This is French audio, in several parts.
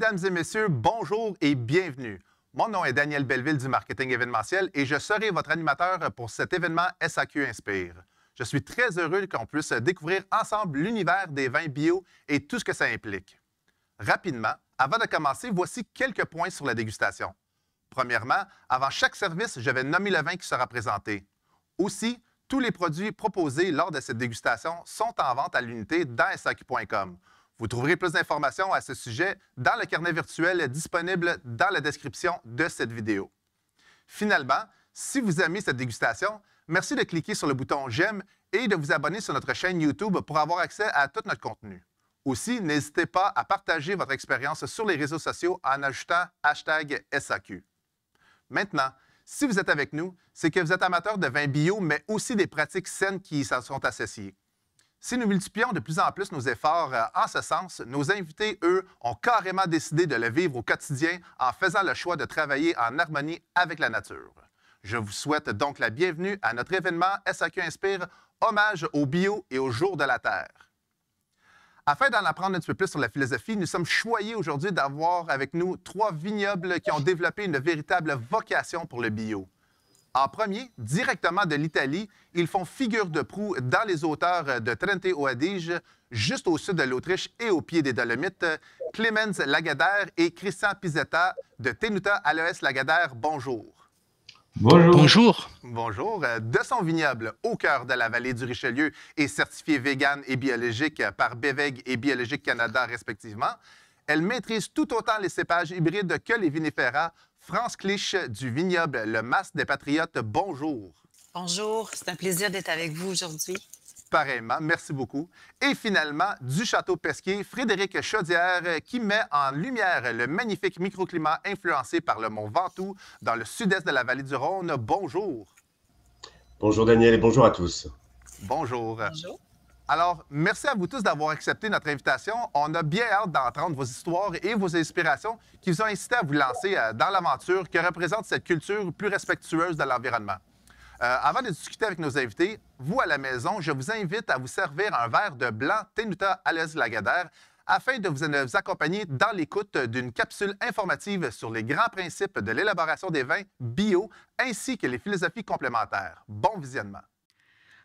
Mesdames et messieurs, bonjour et bienvenue. Mon nom est Daniel Belleville du marketing événementiel et je serai votre animateur pour cet événement SAQ Inspire. Je suis très heureux qu'on puisse découvrir ensemble l'univers des vins bio et tout ce que ça implique. Rapidement, avant de commencer, voici quelques points sur la dégustation. Premièrement, avant chaque service, je vais nommer le vin qui sera présenté. Aussi, tous les produits proposés lors de cette dégustation sont en vente à l'unité dans SAQ.com. Vous trouverez plus d'informations à ce sujet dans le carnet virtuel disponible dans la description de cette vidéo. Finalement, si vous aimez cette dégustation, merci de cliquer sur le bouton « J'aime » et de vous abonner sur notre chaîne YouTube pour avoir accès à tout notre contenu. Aussi, n'hésitez pas à partager votre expérience sur les réseaux sociaux en ajoutant #SAQ. Maintenant, si vous êtes avec nous, c'est que vous êtes amateur de vins bio, mais aussi des pratiques saines qui s'en sont associées. Si nous multiplions de plus en plus nos efforts en ce sens, nos invités, eux, ont carrément décidé de le vivre au quotidien en faisant le choix de travailler en harmonie avec la nature. Je vous souhaite donc la bienvenue à notre événement SAQ Inspire, hommage au bio et au jour de la Terre. Afin d'en apprendre un petit peu plus sur la philosophie, nous sommes choyés aujourd'hui d'avoir avec nous 3 vignobles qui ont développé une véritable vocation pour le bio. En premier, directement de l'Italie, ils font figure de proue dans les hauteurs de Trente au Adige, juste au sud de l'Autriche et au pied des Dolomites, Clemens Lagardère et Christian Pizzetta de Tenuta Aloes Lagardère. Bonjour. Bonjour. Bonjour. Bonjour. De son vignoble au cœur de la vallée du Richelieu et certifié vegan et biologique par BEVEG et Biologique Canada respectivement, elle maîtrise tout autant les cépages hybrides que les vinifera. France Clich du vignoble Le Mas des Patriotes, bonjour. Bonjour, c'est un plaisir d'être avec vous aujourd'hui. Pareillement, merci beaucoup. Et finalement, du Château Pesquier, Frédéric Chaudière, qui met en lumière le magnifique microclimat influencé par le mont Ventoux dans le sud-est de la vallée du Rhône. Bonjour. Bonjour Daniel et bonjour à tous. Bonjour. Bonjour. Alors, merci à vous tous d'avoir accepté notre invitation. On a bien hâte d'entendre vos histoires et vos inspirations qui vous ont incité à vous lancer dans l'aventure que représente cette culture plus respectueuse de l'environnement. Avant de discuter avec nos invités, vous à la maison, je vous invite à vous servir un verre de blanc Tenuta Aloes Lagardère afin de vous accompagner dans l'écoute d'une capsule informative sur les grands principes de l'élaboration des vins bio ainsi que les philosophies complémentaires. Bon visionnement.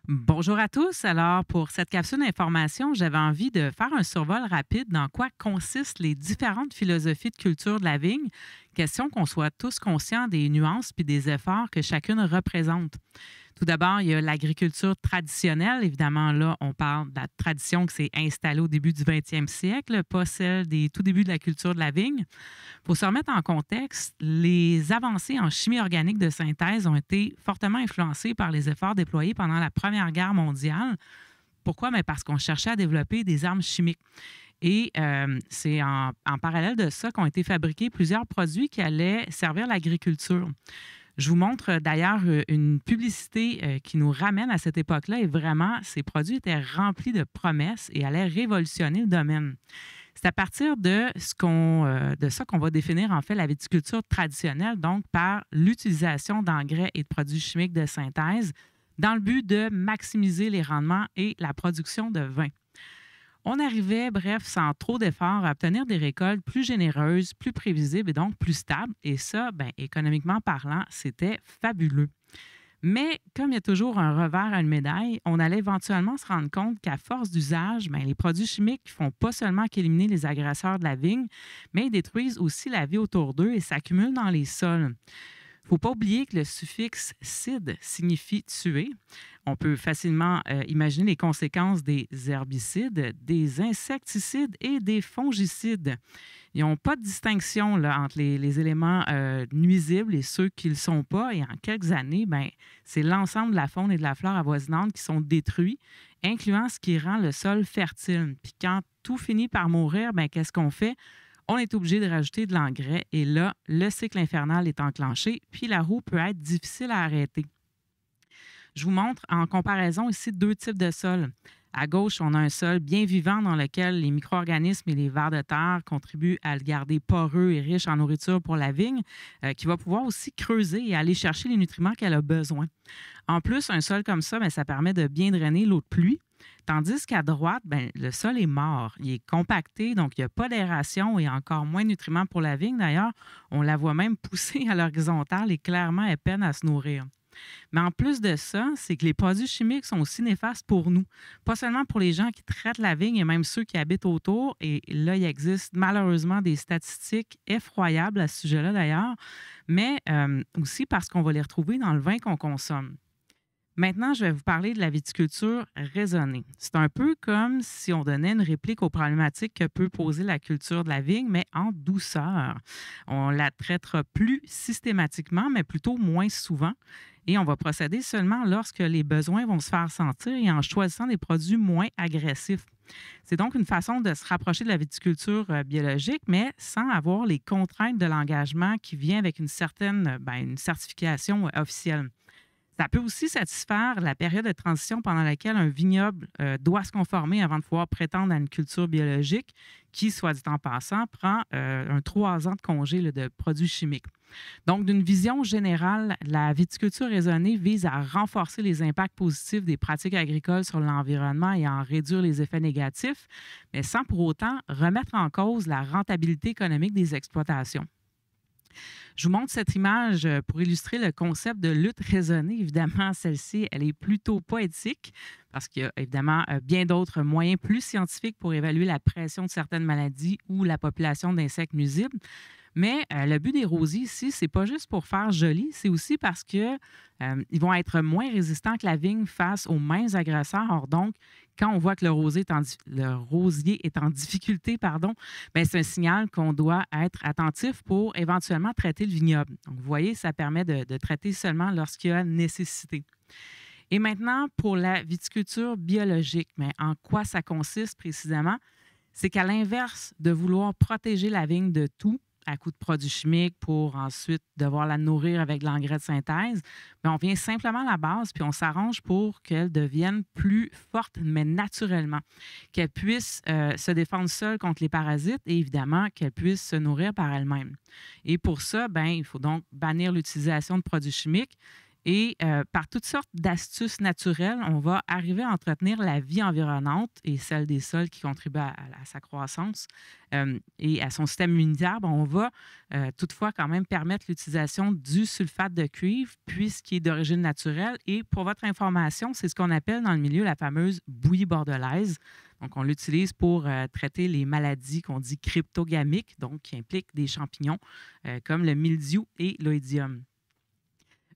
Bonjour à tous. Alors, pour cette capsule d'information, j'avais envie de faire un survol rapide dans quoi consistent les différentes philosophies de culture de la vigne, question qu'on soit tous conscients des nuances puis des efforts que chacune représente. Tout d'abord, il y a l'agriculture traditionnelle. Évidemment, là, on parle de la tradition qui s'est installée au début du 20e siècle, pas celle des tout débuts de la culture de la vigne. Pour se remettre en contexte, les avancées en chimie organique de synthèse ont été fortement influencées par les efforts déployés pendant la Première Guerre mondiale. Pourquoi? Bien parce qu'on cherchait à développer des armes chimiques. Et c'est en parallèle de ça qu'ont été fabriqués plusieurs produits qui allaient servir l'agriculture. Je vous montre d'ailleurs une publicité qui nous ramène à cette époque-là et vraiment, ces produits étaient remplis de promesses et allaient révolutionner le domaine. C'est à partir de ça qu'on va définir en fait la viticulture traditionnelle, donc par l'utilisation d'engrais et de produits chimiques de synthèse dans le but de maximiser les rendements et la production de vin. On arrivait, bref, sans trop d'efforts, à obtenir des récoltes plus généreuses, plus prévisibles et donc plus stables. Et ça, bien, économiquement parlant, c'était fabuleux. Mais comme il y a toujours un revers à une médaille, on allait éventuellement se rendre compte qu'à force d'usage, bien, les produits chimiques ne font pas seulement qu'éliminer les agresseurs de la vigne, mais ils détruisent aussi la vie autour d'eux et s'accumulent dans les sols. Il ne faut pas oublier que le suffixe « cide » signifie « tuer ». On peut facilement imaginer les conséquences des herbicides, des insecticides et des fongicides. Ils n'ont pas de distinction là, entre les éléments nuisibles et ceux qui ne le sont pas. Et en quelques années, bien, c'est l'ensemble de la faune et de la flore avoisinante qui sont détruits, incluant ce qui rend le sol fertile. Puis quand tout finit par mourir, bien, qu'est-ce qu'on fait? On est obligé de rajouter de l'engrais et là, le cycle infernal est enclenché, puis la roue peut être difficile à arrêter. Je vous montre en comparaison ici 2 types de sols. À gauche, on a un sol bien vivant dans lequel les micro-organismes et les vers de terre contribuent à le garder poreux et riche en nourriture pour la vigne, qui va pouvoir aussi creuser et aller chercher les nutriments qu'elle a besoin. En plus, un sol comme ça, bien, ça permet de bien drainer l'eau de pluie. Tandis qu'à droite, ben, le sol est mort. Il est compacté, donc il n'y a pas d'aération et encore moins de nutriments pour la vigne. D'ailleurs, on la voit même pousser à l'horizontale et clairement, elle peine à se nourrir. Mais en plus de ça, c'est que les produits chimiques sont aussi néfastes pour nous. Pas seulement pour les gens qui traitent la vigne et même ceux qui habitent autour. Et là, il existe malheureusement des statistiques effroyables à ce sujet-là d'ailleurs, mais aussi parce qu'on va les retrouver dans le vin qu'on consomme. Maintenant, je vais vous parler de la viticulture raisonnée. C'est un peu comme si on donnait une réplique aux problématiques que peut poser la culture de la vigne, mais en douceur. On la traitera plus systématiquement, mais plutôt moins souvent. Et on va procéder seulement lorsque les besoins vont se faire sentir et en choisissant des produits moins agressifs. C'est donc une façon de se rapprocher de la viticulture biologique, mais sans avoir les contraintes de l'engagement qui vient avec une certaine une certification officielle. Ça peut aussi satisfaire la période de transition pendant laquelle un vignoble doit se conformer avant de pouvoir prétendre à une culture biologique qui, soit dit en passant, prend 3 ans de congé de produits chimiques. Donc, d'une vision générale, la viticulture raisonnée vise à renforcer les impacts positifs des pratiques agricoles sur l'environnement et à en réduire les effets négatifs, mais sans pour autant remettre en cause la rentabilité économique des exploitations. Je vous montre cette image pour illustrer le concept de lutte raisonnée. Évidemment, celle-ci, elle est plutôt poétique parce qu'il y a évidemment bien d'autres moyens plus scientifiques pour évaluer la pression de certaines maladies ou la population d'insectes nuisibles. Mais le but des rosiers ici, c'est pas juste pour faire joli, c'est aussi parce que ils vont être moins résistants que la vigne face aux mêmes agresseurs. Or, donc, quand on voit que le rosier est en difficulté, c'est un signal qu'on doit être attentif pour éventuellement traiter le vignoble. Donc, vous voyez, ça permet de traiter seulement lorsqu'il y a nécessité. Et maintenant, pour la viticulture biologique, mais en quoi ça consiste précisément? C'est qu'à l'inverse de vouloir protéger la vigne de tout, à coup de produits chimiques pour ensuite devoir la nourrir avec de l'engrais de synthèse, on vient simplement à la base puis on s'arrange pour qu'elle devienne plus forte, mais naturellement, qu'elle puisse se défendre seule contre les parasites et évidemment qu'elle puisse se nourrir par elle-même. Et pour ça, il faut donc bannir l'utilisation de produits chimiques. Et par toutes sortes d'astuces naturelles, on va arriver à entretenir la vie environnante et celle des sols qui contribuent à sa croissance et à son système immunitaire. On va toutefois quand même permettre l'utilisation du sulfate de cuivre puisqu'il est d'origine naturelle. Et pour votre information, c'est ce qu'on appelle dans le milieu la fameuse bouillie bordelaise. Donc, on l'utilise pour traiter les maladies qu'on dit cryptogamiques, donc qui impliquent des champignons comme le mildiou et l'oïdium.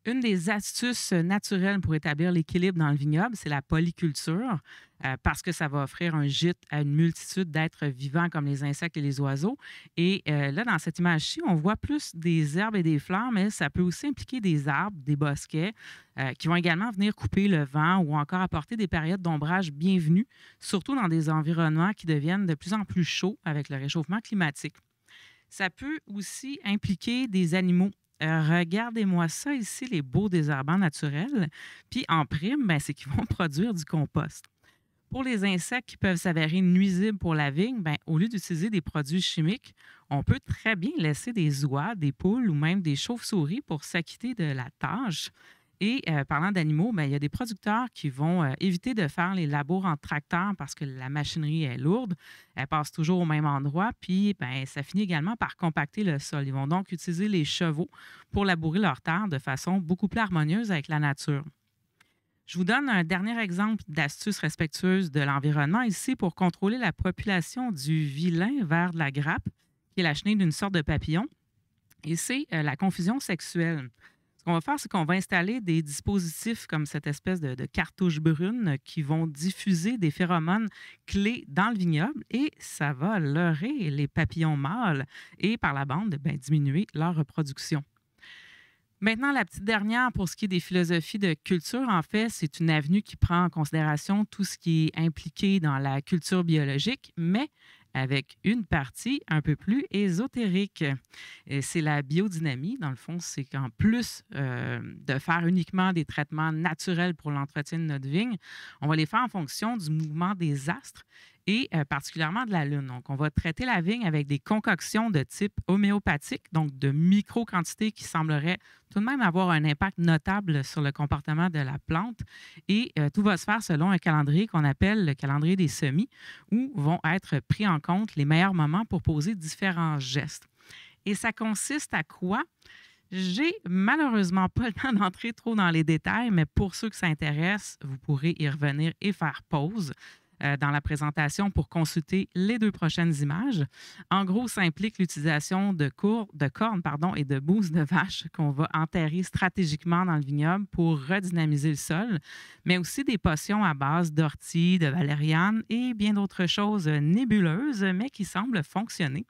Une des astuces naturelles pour établir l'équilibre dans le vignoble, c'est la polyculture, parce que ça va offrir un gîte à une multitude d'êtres vivants comme les insectes et les oiseaux. Et là, dans cette image-ci, on voit plus des herbes et des fleurs, mais ça peut aussi impliquer des arbres, des bosquets, qui vont également venir couper le vent ou encore apporter des périodes d'ombrage bienvenues, surtout dans des environnements qui deviennent de plus en plus chauds avec le réchauffement climatique. Ça peut aussi impliquer des animaux. Regardez-moi ça ici, les beaux désherbants naturels. Puis en prime, c'est qu'ils vont produire du compost. Pour les insectes qui peuvent s'avérer nuisibles pour la vigne, au lieu d'utiliser des produits chimiques, on peut très bien laisser des oies, des poules ou même des chauves-souris pour s'acquitter de la tâche. Et parlant d'animaux, il y a des producteurs qui vont éviter de faire les labours en tracteur parce que la machinerie est lourde. Elle passe toujours au même endroit. Puis, ça finit également par compacter le sol. Ils vont donc utiliser les chevaux pour labourer leur terre de façon beaucoup plus harmonieuse avec la nature. Je vous donne un dernier exemple d'astuce respectueuse de l'environnement ici pour contrôler la population du vilain vers de la grappe, qui est la chenille d'une sorte de papillon. Et c'est la confusion sexuelle. Ce qu'on va faire, c'est qu'on va installer des dispositifs comme cette espèce de cartouche brune qui vont diffuser des phéromones clés dans le vignoble et ça va leurrer les papillons mâles et par la bande, diminuer leur reproduction. Maintenant, la petite dernière pour ce qui est des philosophies de culture, en fait, c'est une avenue qui prend en considération tout ce qui est impliqué dans la culture biologique, mais avec une partie un peu plus ésotérique. Et c'est la biodynamie. Dans le fond, c'est qu'en plus de faire uniquement des traitements naturels pour l'entretien de notre vigne, on va les faire en fonction du mouvement des astres et particulièrement de la lune. Donc, on va traiter la vigne avec des concoctions de type homéopathique, donc de micro-quantités qui sembleraient tout de même avoir un impact notable sur le comportement de la plante. Et tout va se faire selon un calendrier qu'on appelle le calendrier des semis, où vont être pris en compte les meilleurs moments pour poser différents gestes. Et ça consiste à quoi? J'ai malheureusement pas le temps d'entrer trop dans les détails, mais pour ceux que ça intéresse, vous pourrez y revenir et faire pause dans la présentation pour consulter les 2 prochaines images. En gros, ça implique l'utilisation de cornes et de bouses de vache qu'on va enterrer stratégiquement dans le vignoble pour redynamiser le sol, mais aussi des potions à base d'ortie, de valériane et bien d'autres choses nébuleuses, mais qui semblent fonctionner.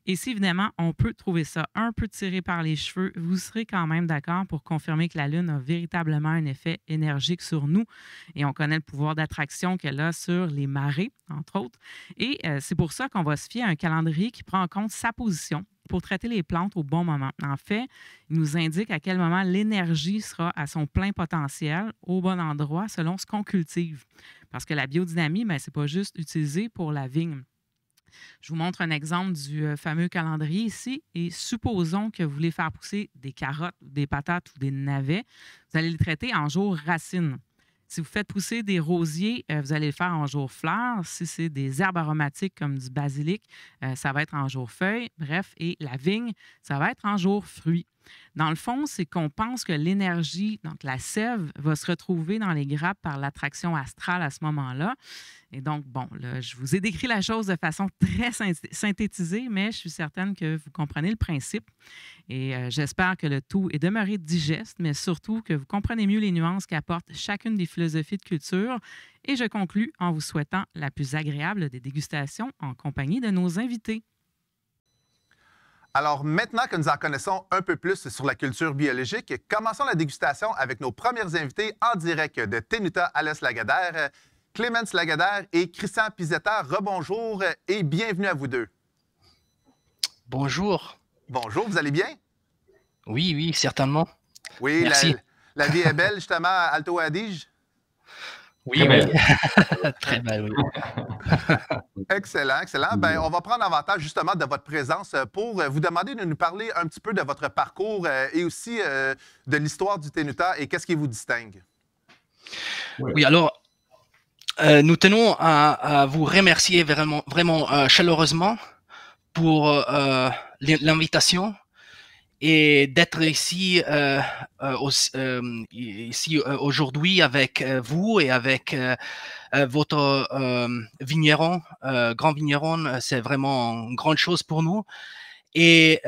Et si, évidemment, on peut trouver ça un peu tiré par les cheveux, vous serez quand même d'accord pour confirmer que la Lune a véritablement un effet énergique sur nous. Et on connaît le pouvoir d'attraction qu'elle a sur les marées, entre autres. Et c'est pour ça qu'on va se fier à un calendrier qui prend en compte sa position pour traiter les plantes au bon moment. En fait, il nous indique à quel moment l'énergie sera à son plein potentiel, au bon endroit, selon ce qu'on cultive. Parce que la biodynamie, ce n'est pas juste utilisé pour la vigne. Je vous montre un exemple du fameux calendrier ici. Et supposons que vous voulez faire pousser des carottes, des patates ou des navets. Vous allez les traiter en jour racine. Si vous faites pousser des rosiers, vous allez le faire en jour fleurs. Si c'est des herbes aromatiques comme du basilic, ça va être en jour feuilles. Bref, et la vigne, ça va être en jour fruits. Dans le fond, c'est qu'on pense que l'énergie, donc la sève, va se retrouver dans les grappes par l'attraction astrale à ce moment-là. Et donc, bon, là, je vous ai décrit la chose de façon très synthétisée, mais je suis certaine que vous comprenez le principe. Et j'espère que le tout est demeuré digeste, mais surtout que vous comprenez mieux les nuances qu'apportent chacune des philosophies de culture. Et je conclus en vous souhaitant la plus agréable des dégustations en compagnie de nos invités. Alors, maintenant que nous en connaissons un peu plus sur la culture biologique, commençons la dégustation avec nos premiers invités en direct de Ténuta Alès Lagadaire, Clémence Lagadaire et Christian Pizzetta. Rebonjour et bienvenue à vous deux. Bonjour. Bonjour, vous allez bien? Oui, certainement. Oui, merci. La vie est belle, justement, à Alto Adige? Oui, Très belle. Très belle, oui. Excellent, excellent. Bien, on va prendre avantage justement de votre présence pour vous demander de nous parler un petit peu de votre parcours et aussi de l'histoire du Ténuta et qu'est-ce qui vous distingue. Oui, alors, nous tenons à vous remercier vraiment chaleureusement pour l'invitation et d'être ici, ici aujourd'hui avec vous et avec votre vigneron, grand vigneron. C'est vraiment une grande chose pour nous. Et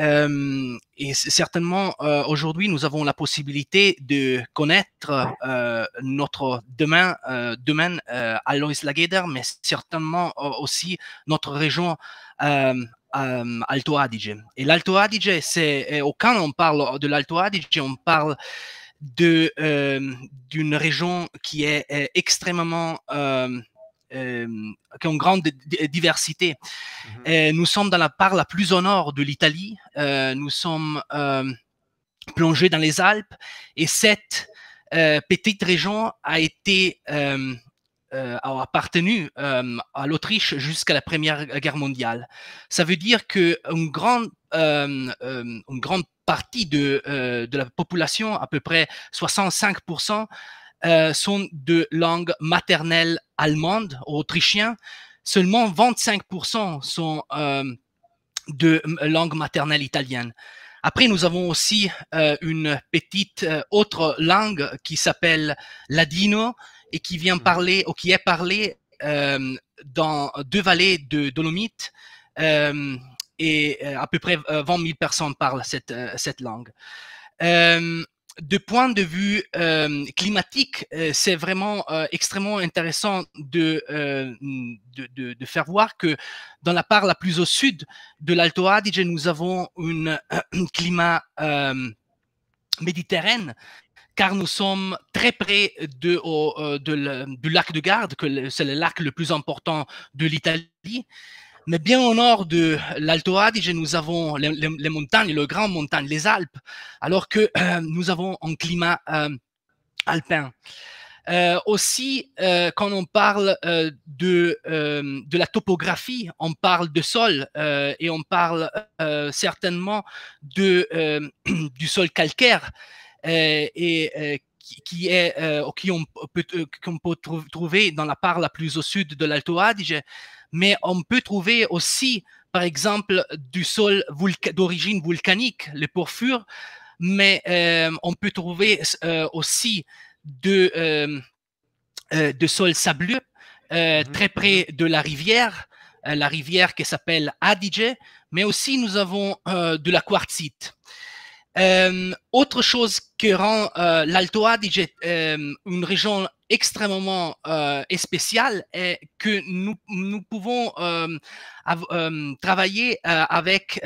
certainement, aujourd'hui, nous avons la possibilité de connaître notre domaine Alois Lageder, mais certainement aussi notre région Alto Adige. Et l'Alto Adige, quand on parle de l'Alto Adige, on parle d'une région qui est extrêmement qui a une grande diversité. Nous sommes dans la part la plus au nord de l'Italie. Nous sommes plongés dans les Alpes et cette petite région a été a appartenu à l'Autriche jusqu'à la Première Guerre mondiale. Ça veut dire qu'une grande partie de la population, à peu près 65%, sont de langue maternelle allemande ou autrichien. Seulement 25% sont de langue maternelle italienne. Après, nous avons aussi une petite autre langue qui s'appelle ladino et qui vient parler, ou qui est parlée dans 2 vallées de Dolomites et à peu près 20 000 personnes parlent cette langue. De point de vue climatique, c'est vraiment extrêmement intéressant de faire voir que dans la part la plus au sud de l'Alto Adige, nous avons un climat méditerranéen, car nous sommes très près du lac de Garde, que c'est le lac le plus important de l'Italie. Mais bien au nord de l'Alto Adige, nous avons les montagnes, les grandes montagnes, les Alpes, alors que nous avons un climat alpin. Aussi, quand on parle de la topographie, on parle de sol et on parle certainement du sol calcaire qu'on peut trouver dans la part la plus au sud de l'Alto Adige, mais on peut trouver aussi, par exemple, du sol d'origine volcanique, le porphyre, mais on peut trouver aussi de sol sableux très près de la rivière qui s'appelle Adige, mais aussi nous avons de la quartzite. Autre chose qui rend l'Alto Adige une région extrêmement spéciale est que nous pouvons travailler avec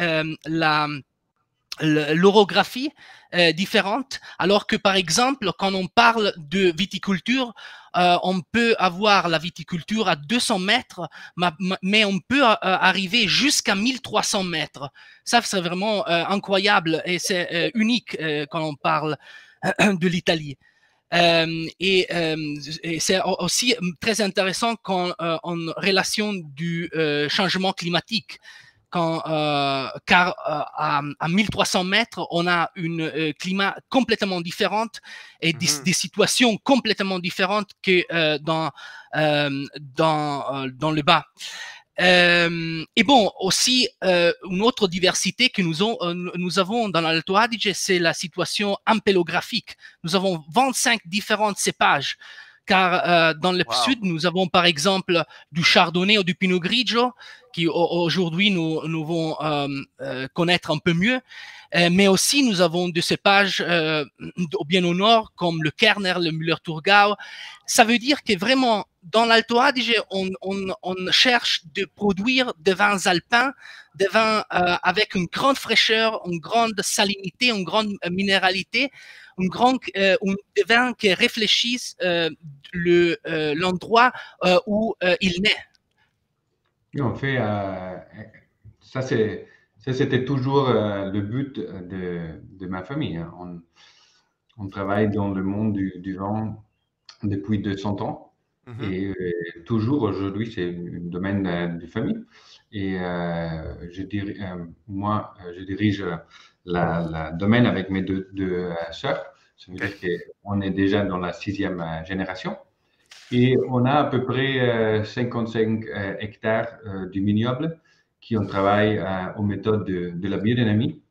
l'orographie différente, alors que par exemple quand on parle de viticulture, on peut avoir la viticulture à 200 mètres, mais on peut arriver jusqu'à 1300 mètres. Ça, c'est vraiment incroyable et c'est unique quand on parle de l'Italie. Et c'est aussi très intéressant en relation du changement climatique. Car à 1300 mètres, on a un climat complètement différent et des situations complètement différentes que dans le bas. Et bon, aussi, une autre diversité que nous avons dans l'Alto Adige, c'est la situation ampélographique. Nous avons 25 différents cépages. Car dans le sud, nous avons par exemple du chardonnay ou du pinot grigio, qui aujourd'hui nous vont connaître un peu mieux. Mais aussi, nous avons des cépages bien au nord, comme le Kerner, le Müller-Thurgau. Ça veut dire que vraiment, dans l'Alto Adige, on cherche de produire des vins alpins, des vins avec une grande fraîcheur, une grande salinité, une grande minéralité, des vins qui réfléchissent l'endroit où il naît. Oui, en fait, ça c'était toujours le but de ma famille. Hein. On travaille dans le monde du vin depuis 200 ans. Et toujours aujourd'hui, c'est un domaine de famille. Et moi, je dirige le domaine avec mes deux sœurs. Ça veut dire qu'on est déjà dans la 6e génération. Et on a à peu près 55 hectares du vignoble qui on travaille aux méthodes de la biodynamie.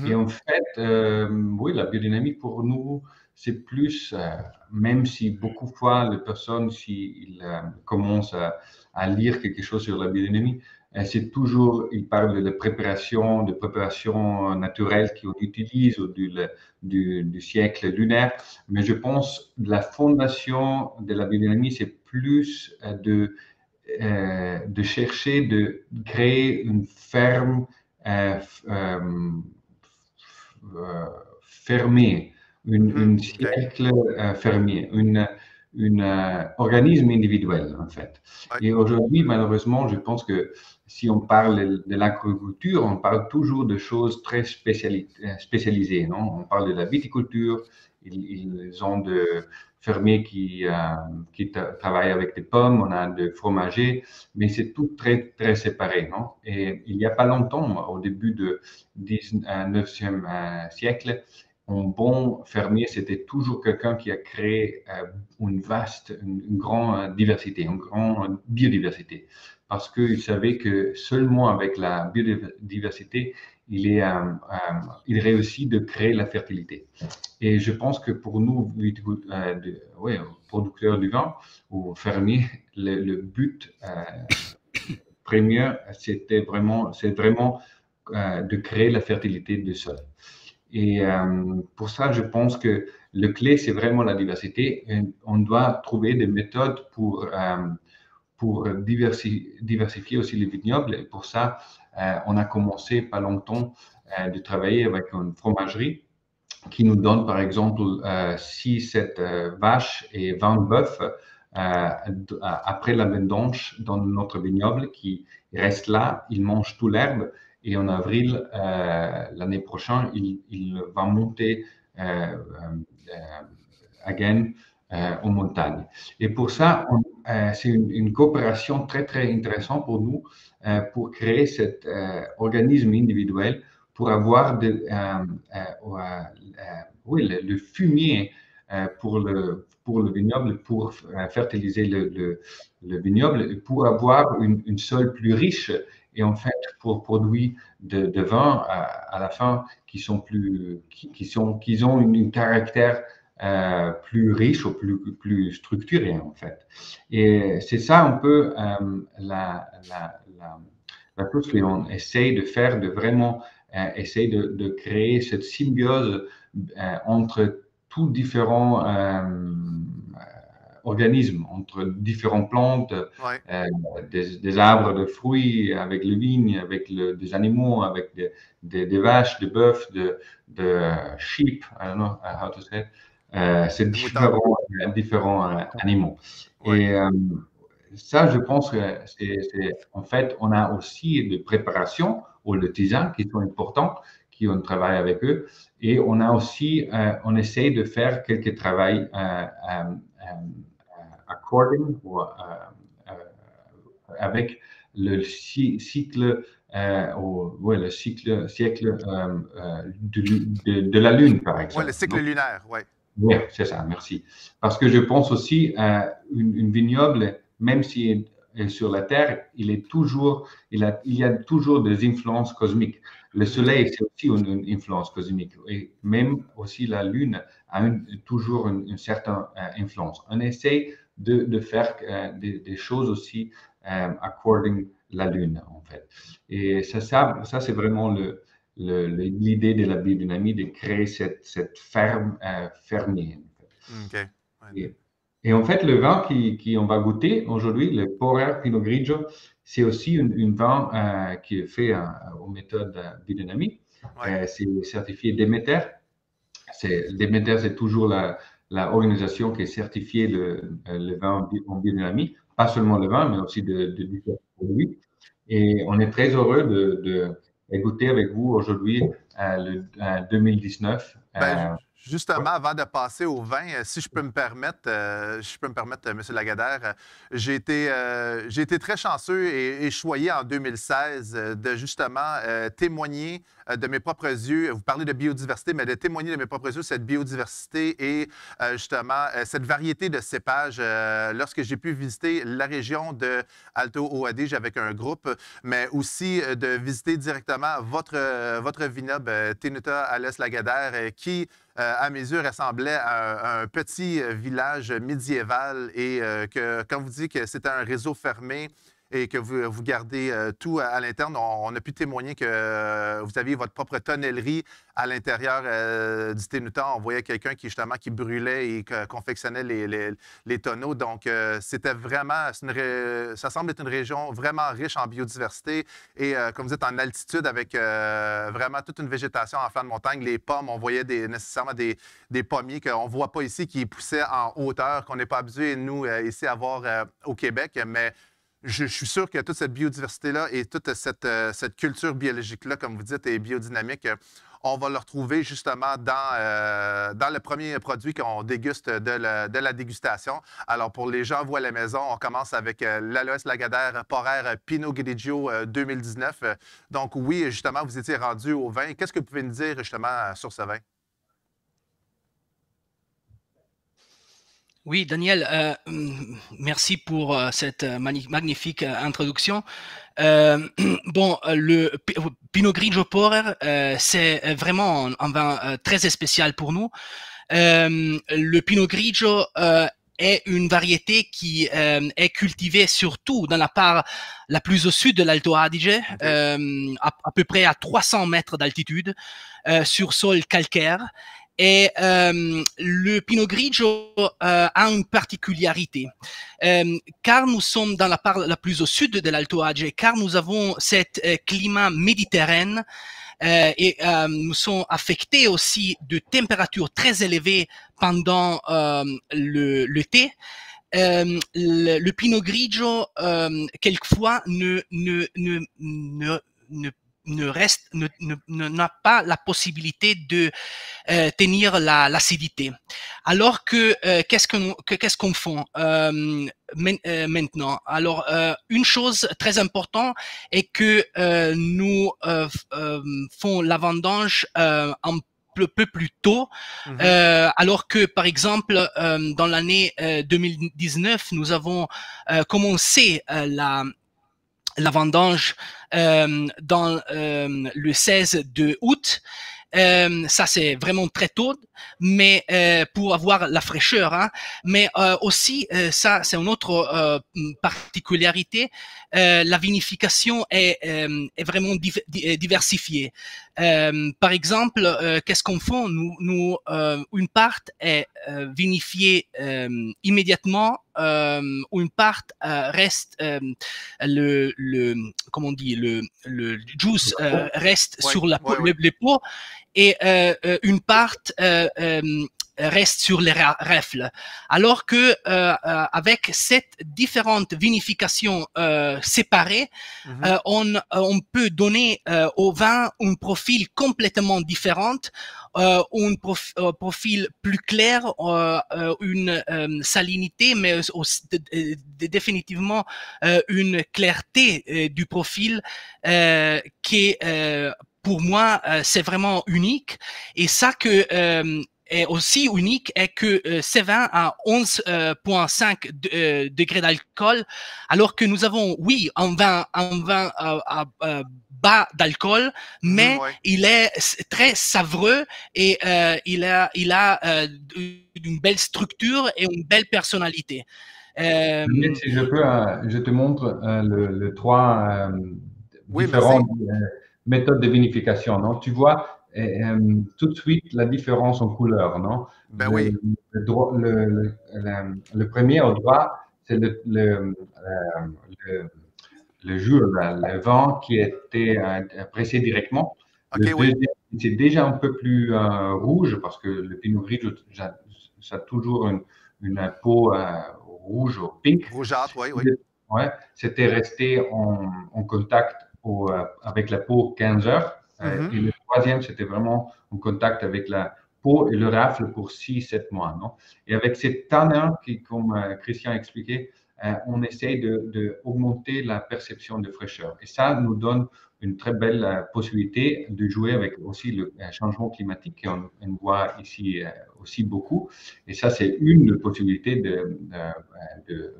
Et en fait, oui, la biodynamie pour nous, c'est plus, même si beaucoup de fois les personnes, s'ils commencent à lire quelque chose sur la biodynamie, c'est toujours, ils parlent de préparation naturelle qu'on utilise ou du siècle lunaire. Mais je pense que la fondation de la biodynamie, c'est plus de chercher de créer une ferme fermée, un siècle fermier, un organisme individuel en fait. Et aujourd'hui, malheureusement, je pense que si on parle de l'agriculture, on parle toujours de choses très spécialisées. Non? On parle de la viticulture, ils ont des fermiers qui travaillent avec des pommes, on a des fromagers, mais c'est tout très, très séparé. Non? Et il n'y a pas longtemps, au début du 19e siècle, un bon fermier, c'était toujours quelqu'un qui a créé une grande diversité, une grande biodiversité. Parce qu'il savait que seulement avec la biodiversité, il réussit de créer la fertilité. Et je pense que pour nous, producteurs du vin ou fermiers, le but premier, c'est vraiment de créer la fertilité du sol. Et pour ça, je pense que le clé, c'est vraiment la diversité. Et on doit trouver des méthodes pour diversifier aussi les vignobles. Et pour ça, on a commencé pas longtemps de travailler avec une fromagerie qui nous donne, par exemple, 6-7 vaches et 20 bœufs après la vendange dans notre vignoble qui restent là, ils mangent tout l'herbe. Et en avril, l'année prochaine, il va monter again aux montagnes. Et pour ça, c'est une coopération très, très intéressante pour nous pour créer cet organisme individuel pour avoir oui, le fumier pour le vignoble, pour fertiliser le vignoble, pour avoir une sol plus riche et en fait pour produire de vin à la fin qui ont un caractère plus riche ou plus structuré en fait. Et c'est ça un peu la chose qu'on essaye de faire, de vraiment essayer de créer cette symbiose entre tous différents organismes, entre différentes plantes, des arbres, de fruits, avec les vignes, avec des animaux, avec des vaches, des bœufs, de sheep, I don't know how to say it. C'est différents animaux. Et ça, je pense que en fait, on a aussi des préparations aux tisans qui sont importants, on travaille avec eux, et on a aussi, on essaye de faire quelques travail according avec le cycle, le siècle de la Lune, par exemple. Oui, le cycle lunaire, oui. Oui, c'est ça, merci. Parce que je pense aussi une vignoble, même si elle est sur la Terre, il y a toujours des influences cosmiques. Le Soleil, c'est aussi une influence cosmique. Et même aussi la Lune a toujours une certaine influence. On essaie de faire des choses aussi according la Lune, en fait. Et ça c'est vraiment l'idée de la biodynamie, de créer cette ferme fermier. En fait. Okay. Et en fait, le vin qu'on va goûter aujourd'hui, le Porer Pinot Grigio, c'est aussi un vin qui est fait aux méthodes biodynamie. C'est certifié Demeter. Demeter, c'est toujours l'organisation qui est certifiée le vin en biodynamie, pas seulement le vin, mais aussi de différents produits. Et on est très heureux de goûter avec vous aujourd'hui le 2019. Justement, avant de passer au vin, si je peux me permettre, M. Lagadaire, j'ai été très chanceux et choyé en 2016 de justement témoigner de mes propres yeux. Vous parlez de biodiversité, mais de témoigner de mes propres yeux cette biodiversité et justement cette variété de cépages. Lorsque j'ai pu visiter la région de Alto Adige avec un groupe, mais aussi de visiter directement votre vignoble Tenuta Ales Lagadaire, qui à mes yeux, ressemblait à un petit village médiéval et que, quand vous dites que c'était un réseau fermé et que vous gardez tout à l'interne, on a pu témoigner que vous aviez votre propre tonnellerie à l'intérieur du Tenuta. On voyait quelqu'un qui brûlait et confectionnait les tonneaux. Donc, c'était vraiment, ça semble être une région vraiment riche en biodiversité et, comme vous dites, en altitude avec vraiment toute une végétation en flanc de montagne. Les pommes, on voyait nécessairement des pommiers qu'on ne voit pas ici qui poussaient en hauteur, qu'on n'est pas habitué, nous, ici, à voir au Québec. Mais je suis sûr que toute cette biodiversité-là et toute cette culture biologique-là, comme vous dites, et biodynamique, on va le retrouver justement dans le premier produit qu'on déguste de la dégustation. Alors, pour les gens, vous à la maison, on commence avec l'Aloès Lagadaire Porer Pinot Grigio 2019. Donc, oui, justement, vous étiez rendu au vin. Qu'est-ce que vous pouvez nous dire justement sur ce vin? Oui, Daniel, merci pour cette magnifique introduction. Le Pinot Grigio Porer, c'est vraiment un vin très spécial pour nous. Le Pinot Grigio est une variété qui est cultivée surtout dans la part la plus au sud de l'Alto Adige, à peu près à 300 mètres d'altitude, sur sol calcaire. Et le Pinot Grigio a une particularité, car nous sommes dans la part la plus au sud de l'Alto Adige, car nous avons cet climat méditerranéen et nous sommes affectés aussi de températures très élevées pendant l'été. Le Pinot Grigio, quelquefois, ne n'a pas la possibilité de tenir l'acidité. Alors que qu'est-ce qu'on fait maintenant? Alors une chose très importante est que nous font la vendange un peu plus tôt, alors que par exemple dans l'année 2019 nous avons commencé la vendange dans le 16 de août. Ça c'est vraiment très tôt, mais pour avoir la fraîcheur, hein. Mais aussi ça c'est une autre particularité. La vinification est vraiment diversifiée. Par exemple, qu'est-ce qu'on fait? Nous une part est vinifiée immédiatement, une part reste comment on dit le juice reste sur les pots, et une part reste sur les rafles. Alors que avec cette différentes vinifications séparées, on peut donner au vin un profil complètement différent, un profil plus clair, une salinité, mais aussi définitivement une clarté du profil qui est pour moi c'est vraiment unique. Et ça que est aussi unique est que ces vins à 11,5 degrés d'alcool, alors que nous avons, oui, un vin à bas d'alcool, mais il est très savoureux et il a une belle structure et une belle personnalité. Si je peux, je te montre le trois différentes méthodes de vinification. Non? Tu vois tout de suite la différence en couleur, non? Ben oui. Le premier au droit, c'est le jus, le vin qui était pressé directement. Le deuxième, c'est déjà un peu plus rouge parce que le pinot gris, ça a toujours une peau rouge ou pink. Rougeâtre, oui. Ouais, c'était resté en contact avec la peau 15 heures. Et le troisième, c'était vraiment en contact avec la peau et le rafle pour 6-7 mois. Non? Et avec cette tannin, qui, comme Christian a expliqué, on essaye d'augmenter la perception de fraîcheur. Et ça nous donne une très belle possibilité de jouer avec aussi le changement climatique qu'on voit ici aussi beaucoup. Et ça, c'est une possibilité de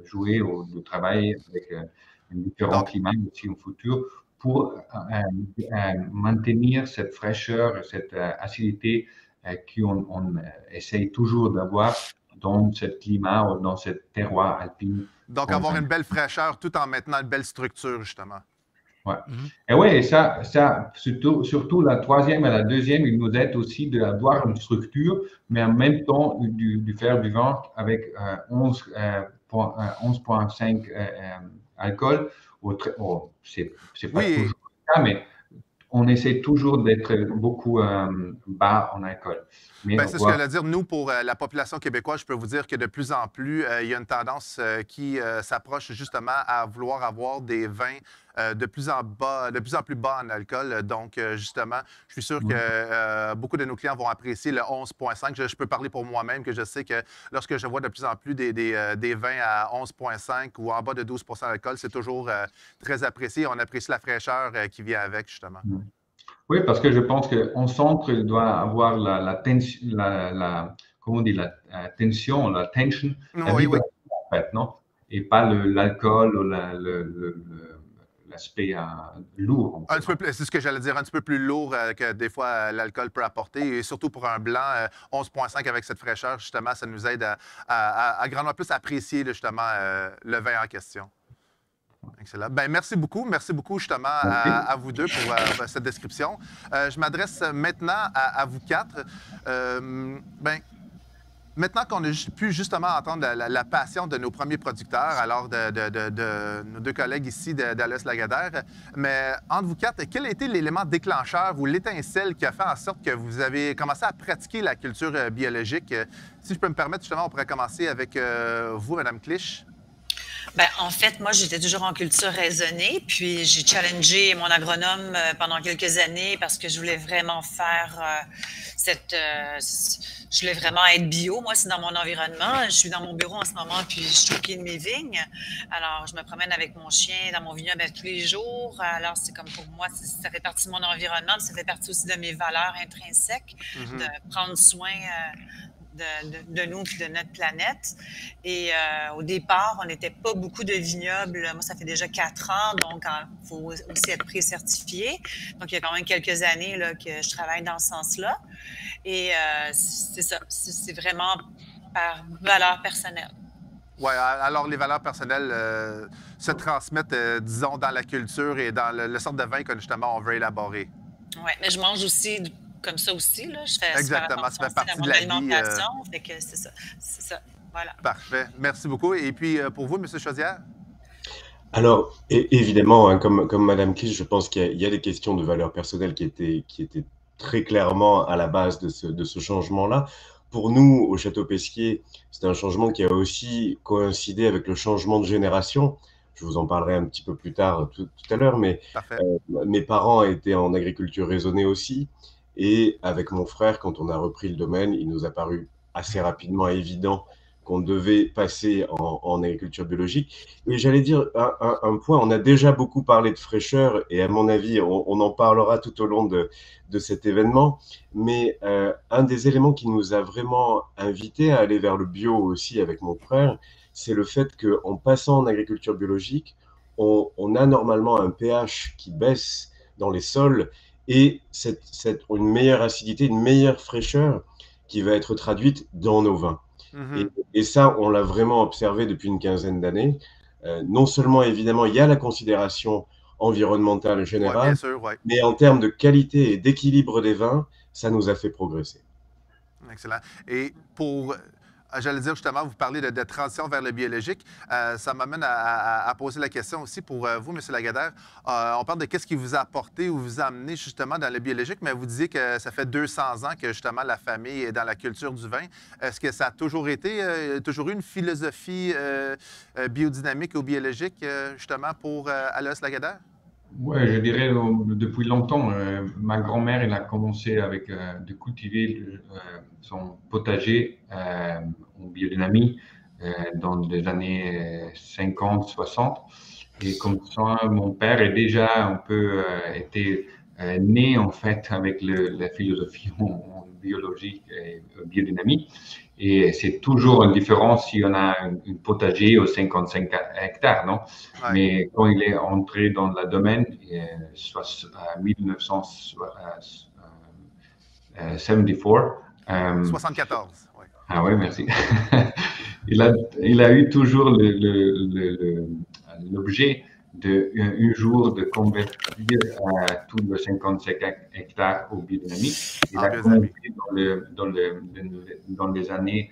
jouer ou de travailler avec un différent climat aussi au futur pour maintenir cette fraîcheur, cette acidité qu'on essaye toujours d'avoir dans ce climat ou dans ce terroir alpin. Donc, avoir une belle fraîcheur tout en maintenant une belle structure, justement. Ouais. Et oui, et ça surtout la troisième et la deuxième, il nous aide aussi d'avoir une structure, mais en même temps de faire du vin avec 11,5 alcool. C'est pas toujours le cas, mais on essaie toujours d'être beaucoup bas en alcool. C'est ce que je veux dire. Nous, pour la population québécoise, je peux vous dire que de plus en plus, il y a une tendance qui s'approche justement à vouloir avoir des vins de plus en plus bas en alcool. Donc, justement, je suis sûr que beaucoup de nos clients vont apprécier le 11,5. Je peux parler pour moi-même, que je sais que lorsque je vois de plus en plus des vins à 11,5 ou en bas de 12 d'alcool, c'est toujours très apprécié. On apprécie la fraîcheur qui vient avec, justement. Oui, parce que je pense qu'en centre, il doit avoir la tension, comment on dit, la tension, la tension, la vibration, en fait, non? Et pas l'alcool ou l'aspect lourd. C'est ce que j'allais dire, un petit peu plus lourd que des fois l'alcool peut apporter. Et surtout pour un blanc, 11,5 avec cette fraîcheur, justement, ça nous aide à grandement plus apprécier justement le vin en question. Excellent. Merci beaucoup justement à vous deux pour cette description. Je m'adresse maintenant à vous quatre. Maintenant qu'on a pu justement entendre la passion de nos premiers producteurs, alors de nos deux collègues ici d'Alès Lagardère, mais entre vous quatre, quel a été l'élément déclencheur ou l'étincelle qui a fait en sorte que vous avez commencé à pratiquer la culture biologique? Si je peux me permettre, justement, on pourrait commencer avec vous, Mme Clich. Ben, en fait, moi, j'étais toujours en culture raisonnée, puis j'ai challengé mon agronome pendant quelques années parce que je voulais vraiment faire je voulais vraiment être bio. Moi, c'est dans mon environnement. Je suis dans mon bureau en ce moment, puis je suis au pied de mes vignes. Alors, je me promène avec mon chien dans mon vignoble tous les jours. Alors, c'est comme pour moi, ça fait partie de mon environnement, puis ça fait partie aussi de mes valeurs intrinsèques, de prendre soin de nous et de notre planète. Et au départ, on n'était pas beaucoup de vignobles. Moi, ça fait déjà 4 ans, donc il faut aussi être pré-certifié. Donc, il y a quand même quelques années là, que je travaille dans ce sens-là. Et c'est ça, c'est vraiment par valeur personnelle. Oui, alors les valeurs personnelles se transmettent, disons, dans la culture et dans le sorte de vin que justement on veut élaborer. Oui, mais je mange aussi comme ça aussi. Là. Je fais exactement, ça fait partie de la alimentation. Fait que c'est ça. Voilà. Parfait. Merci beaucoup. Et puis, pour vous, M. Chaudière? Alors, évidemment, hein, comme Mme Clich, je pense qu'il y a des questions de valeurs personnelles qui étaient très clairement à la base de ce changement-là. Pour nous, au Château Pesquier, c'est un changement qui a aussi coïncidé avec le changement de génération. Je vous en parlerai un petit peu plus tard tout à l'heure, mais mes parents étaient en agriculture raisonnée aussi. Et avec mon frère, quand on a repris le domaine, il nous a paru assez rapidement évident qu'on devait passer en agriculture biologique. Et j'allais dire un point, on a déjà beaucoup parlé de fraîcheur, et à mon avis, on en parlera tout au long de cet événement, mais un des éléments qui nous a vraiment invités à aller vers le bio aussi avec mon frère, c'est le fait qu'en passant en agriculture biologique, on a normalement un pH qui baisse dans les sols, et une meilleure acidité, une meilleure fraîcheur qui va être traduite dans nos vins. Et ça, on l'a vraiment observé depuis une quinzaine d'années. Non seulement, évidemment, il y a la considération environnementale générale, bien sûr, mais en termes de qualité et d'équilibre des vins, ça nous a fait progresser. Excellent. Et pour... J'allais dire justement, vous parlez de transition vers le biologique. Ça m'amène à poser la question aussi pour vous, M. Lagardère. On parle de qu'est-ce qui vous a apporté ou vous a amené justement dans le biologique, mais vous disiez que ça fait 200 ans que justement la famille est dans la culture du vin. Est-ce que ça a toujours été, toujours eu une philosophie biodynamique ou biologique justement pour Alois Lagardère? Oui, je dirais depuis longtemps. Ma grand-mère, elle a commencé de cultiver son potager en biodynamie dans les années 50, 60. Et comme ça, mon père est déjà un peu été né en fait avec la philosophie en biologie et biodynamie. Et c'est toujours une différence si on a un potager aux 55 hectares, non? Ouais. Mais quand il est entré dans le domaine, en 1974. 74, oui. Ah oui, merci. Il a eu toujours l'objet un jour de convertir tous les 55 hectares au biodynamie. Il a commencé dans les années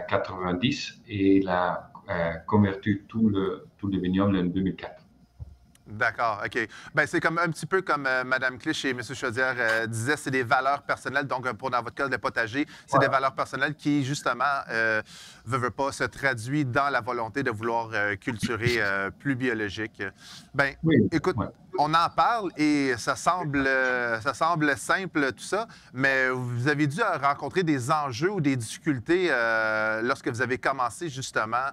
90 et il a converti tout le vignoble en 2004. D'accord, OK. Bien, c'est un petit peu comme Mme Clich et M. Chaudière disaient, c'est des valeurs personnelles. Donc, dans votre cas, le potager, c'est des valeurs personnelles qui, justement, veut pas, se traduit dans la volonté de vouloir culturer plus biologique. Bien, écoute, on en parle et ça semble simple, tout ça, mais vous avez dû rencontrer des enjeux ou des difficultés lorsque vous avez commencé, justement,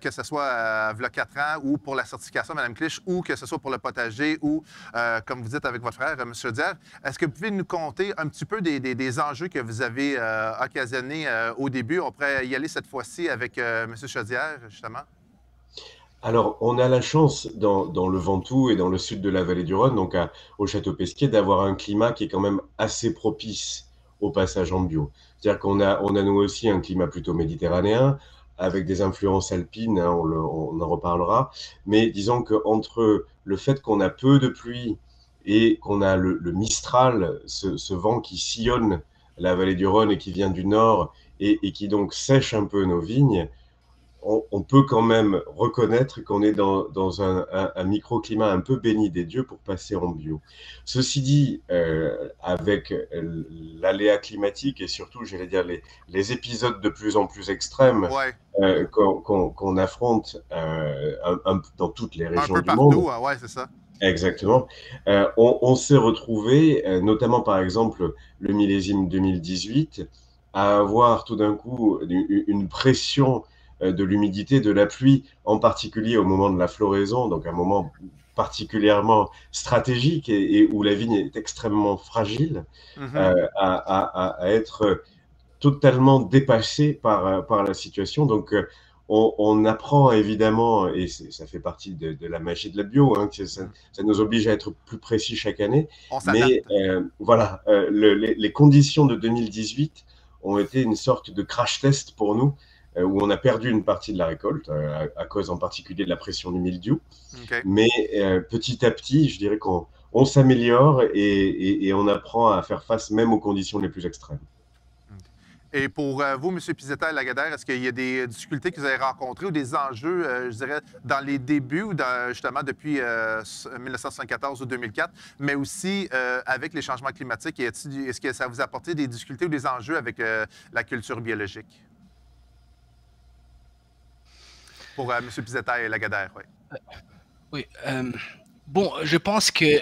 que ce soit il y a 4 ans ou pour la certification, Mme Clich, ou que ce soit pour le potager ou, comme vous dites avec votre frère, M. Chaudière. Est-ce que vous pouvez nous conter un petit peu des enjeux que vous avez occasionnés au début? On pourrait y aller cette fois-ci avec M. Chaudière, justement. Alors, on a la chance dans le Ventoux et dans le sud de la vallée du Rhône, donc au Château Pesquier, d'avoir un climat qui est quand même assez propice au passage en bio. C'est-à-dire qu'on a nous aussi un climat plutôt méditerranéen, avec des influences alpines, hein, on en reparlera. Mais disons qu'entre le fait qu'on a peu de pluie et qu'on a le Mistral, ce vent qui sillonne la vallée du Rhône et qui vient du nord et qui donc sèche un peu nos vignes, on peut quand même reconnaître qu'on est dans un microclimat un peu béni des dieux pour passer en bio. Ceci dit, avec l'aléa climatique et surtout, j'allais dire, les épisodes de plus en plus extrêmes Ouais. qu'on affronte dans toutes les Un régions peu du monde. partout, ouais, c'est ça. Exactement. On s'est retrouvé, notamment par exemple le millésime 2018, à avoir tout d'un coup une pression de l'humidité, de la pluie, en particulier au moment de la floraison, donc un moment particulièrement stratégique et où la vigne est extrêmement fragile, à être totalement dépassée par la situation. Donc, on apprend évidemment, et ça fait partie de la magie de la bio, hein, que ça nous oblige à être plus précis chaque année. On s'adapte. Mais voilà, les conditions de 2018 ont été une sorte de crash test pour nous, où on a perdu une partie de la récolte, à cause en particulier de la pression du mildiou. Okay. Mais petit à petit, je dirais qu'on s'améliore et on apprend à faire face même aux conditions les plus extrêmes. Et pour vous, M. Pizzetta et Lagadaire, est-ce qu'il y a des difficultés que vous avez rencontrées ou des enjeux, je dirais, dans les débuts ou justement depuis 1974 ou 2004, mais aussi avec les changements climatiques? Est-ce que ça vous a apporté des difficultés ou des enjeux avec la culture biologique? Pour M. Pizzetta et Lagadaire, oui. Oui. Bon, je pense que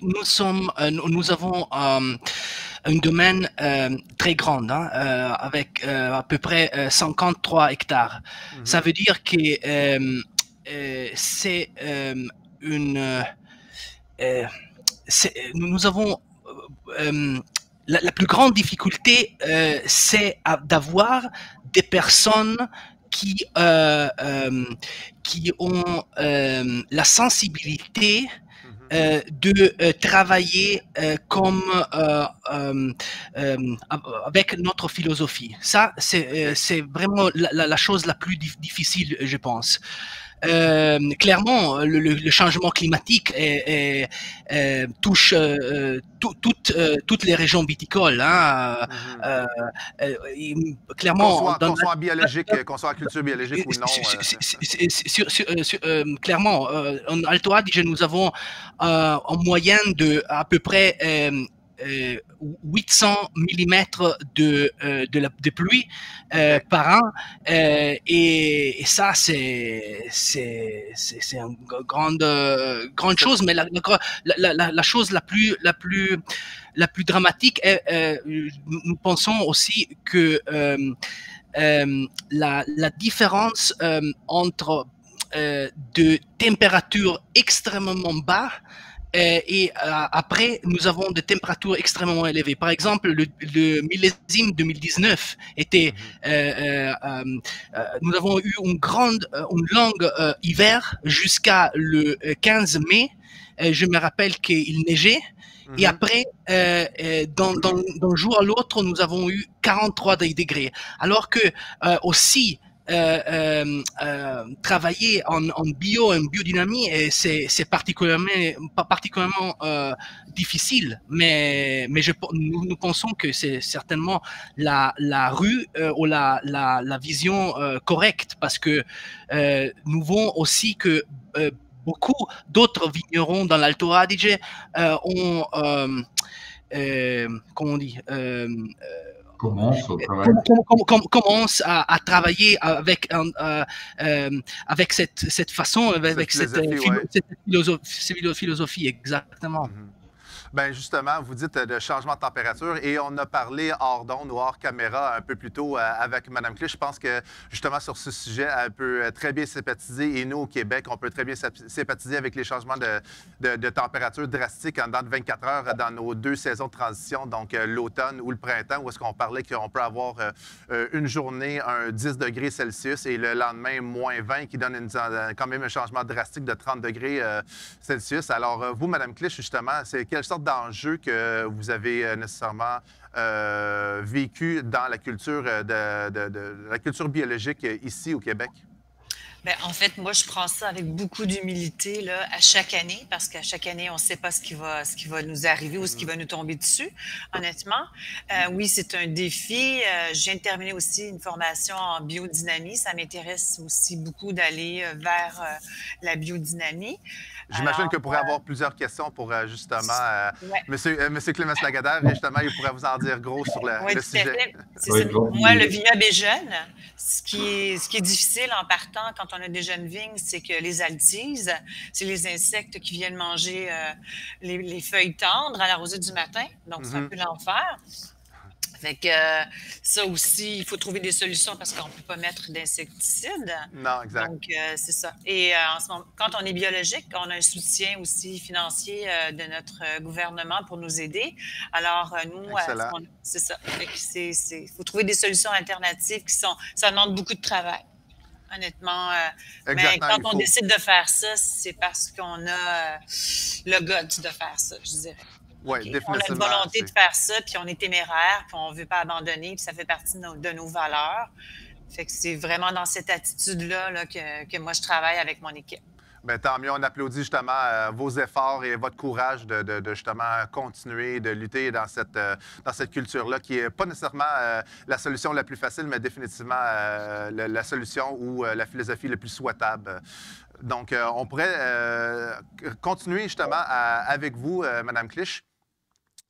nous avons un domaine très grand, hein, avec à peu près 53 hectares. Ça veut dire que c'est nous avons la plus grande difficulté, c'est d'avoir des personnes qui ont la sensibilité de travailler avec notre philosophie. Ça, c'est vraiment la chose la plus difficile, je pense. Clairement, le changement climatique touche toutes les régions viticoles. Hein. Clairement, qu'on soit biologique, qu'on soit en culture biologique ou non. Clairement, en Alto Adige, nous avons en moyenne de à peu près 800 mm de pluie par an, et ça c'est une grande chose, mais la chose la plus dramatique est, nous pensons aussi que la différence entre de températures extrêmement bas et après, nous avons des températures extrêmement élevées. Par exemple, le millésime 2019 était, nous avons eu une longue hiver jusqu'à le 15 mai. Je me rappelle qu'il neigeait. Et après, d'un jour à l'autre, nous avons eu 43 degrés. Alors que aussi, travailler en bio, en biodynamie, c'est particulièrement difficile, mais nous pensons que c'est certainement la rue ou la vision correcte, parce que nous voyons aussi que beaucoup d'autres vignerons dans l'Alto Adige ont, comment on dit, commence à travailler avec cette façon, avec cette philosophie, exactement. Bien, justement, vous dites de changement de température et on a parlé hors d'onde ou hors caméra un peu plus tôt avec Mme Clich. Je pense que, justement, sur ce sujet, elle peut très bien sympathiser et nous, au Québec, on peut très bien sympathiser avec les changements de température drastiques en dedans de 24 heures dans nos 2 saisons de transition, donc l'automne ou le printemps, où est-ce qu'on parlait qu'on peut avoir une journée, un 10 degrés Celsius et le lendemain, moins 20, qui donne quand même un changement drastique de 30 degrés Celsius. Alors, vous, Mme Clich, justement, c'est quelle sorte d'enjeux que vous avez nécessairement vécu dans la culture la culture biologique ici au Québec? Ben, en fait, moi, je prends ça avec beaucoup d'humilité là, à chaque année, parce qu'à chaque année, on ne sait pas ce qui va nous arriver ou ce qui va nous tomber dessus, honnêtement. Oui, c'est un défi. Je viens de terminer aussi une formation en biodynamie. Ça m'intéresse aussi beaucoup d'aller vers la biodynamie. J'imagine Alors, que vous pourrez avoir plusieurs questions pour justement ouais. Monsieur Clémence Lagardère, justement, il pourrait vous en dire gros sur Oui, le tout à sujet. fait. C'est Oui, ça. bon, Moi, le vignoble est jeune. Ce qui est difficile en partant quand on a des jeunes vignes, c'est que les altises, c'est les insectes qui viennent manger les feuilles tendres à la rosée du matin. Donc, c'est un peu l'enfer. Fait que ça aussi, il faut trouver des solutions parce qu'on ne peut pas mettre d'insecticides. Non, exact. Donc, c'est ça. Et en ce moment, quand on est biologique, on a un soutien aussi financier de notre gouvernement pour nous aider. Alors, nous, Excellent. c'est ça. Il faut trouver des solutions alternatives ça demande beaucoup de travail. Honnêtement, mais Exactement, quand il on faut. décide de faire ça, c'est parce qu'on a le guts de faire ça, je dirais. Oui, OK? On a définitivement. une volonté de faire ça, puis on est téméraire, puis on ne veut pas abandonner, puis ça fait partie de nos valeurs. Fait que c'est vraiment dans cette attitude-là là, que moi, je travaille avec mon équipe. Bien, tant mieux, on applaudit justement vos efforts et votre courage de justement continuer de lutter dans cette culture-là, qui n'est pas nécessairement la solution la plus facile, mais définitivement la solution ou la philosophie la plus souhaitable. Donc, on pourrait continuer justement avec vous, Madame Clich.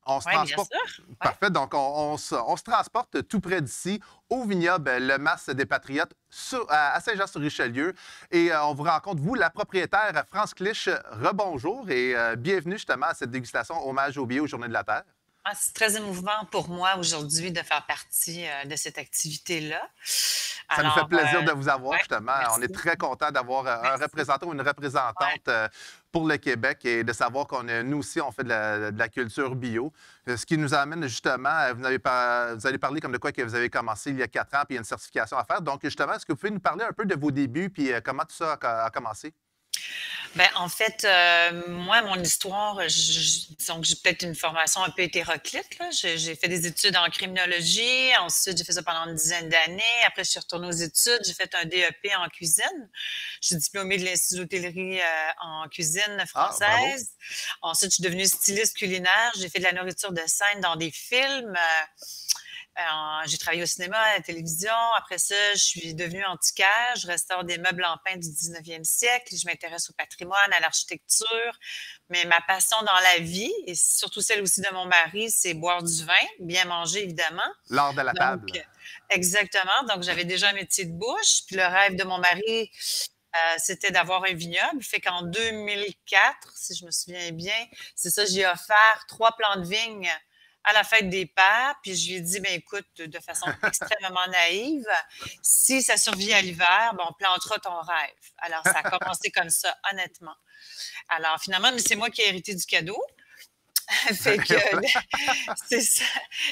On se Oui, bien transporte. sûr. Ouais. Parfait. Donc, on se transporte tout près d'ici, au vignoble Le Mas des Patriotes, à Saint-Jean-sur-Richelieu. Et on vous rencontre, vous, la propriétaire France Clich. Rebonjour et bienvenue justement à cette dégustation Hommage au bio aux Journées de la Terre. Ah, c'est très émouvant pour moi aujourd'hui de faire partie de cette activité-là. Ça nous fait plaisir de vous avoir, ouais, justement. merci. On est très content d'avoir un Merci. représentant ou une représentante pour le Québec et de savoir nous aussi, on fait de la culture bio. Ce qui nous amène justement, vous allez parler comme de quoi que vous avez commencé il y a 4 ans, puis il y a une certification à faire. Donc, justement, est-ce que vous pouvez nous parler un peu de vos débuts, puis comment tout ça a commencé? Ben, en fait, moi, mon histoire, disons que j'ai peut-être une formation un peu hétéroclite, là. J'ai fait des études en criminologie. Ensuite, j'ai fait ça pendant une dizaine d'années. Après, je suis retournée aux études. J'ai fait un DEP en cuisine. Je suis diplômée de l'Institut d'hôtellerie en cuisine française. Ensuite, je suis devenue styliste culinaire. J'ai fait de la nourriture de scène dans des films. J'ai travaillé au cinéma, à la télévision. Après ça, je suis devenue antiquaire. Je restaure des meubles en pin du 19e siècle. Je m'intéresse au patrimoine, à l'architecture. Mais ma passion dans la vie, et surtout celle aussi de mon mari, c'est boire du vin, bien manger, évidemment. L'art de la table. Exactement. Donc, j'avais déjà un métier de bouche. Puis le rêve de mon mari, c'était d'avoir un vignoble. Fait qu'en 2004, si je me souviens bien, c'est ça, j'ai offert 3 plants de vigne à la fête des pères, puis je lui ai dit, ben écoute, de façon extrêmement naïve, si ça survit à l'hiver, ben on plantera ton rêve. Alors, ça a commencé comme ça, honnêtement. Alors, finalement, c'est moi qui ai hérité du cadeau. Fait que, c'est ça.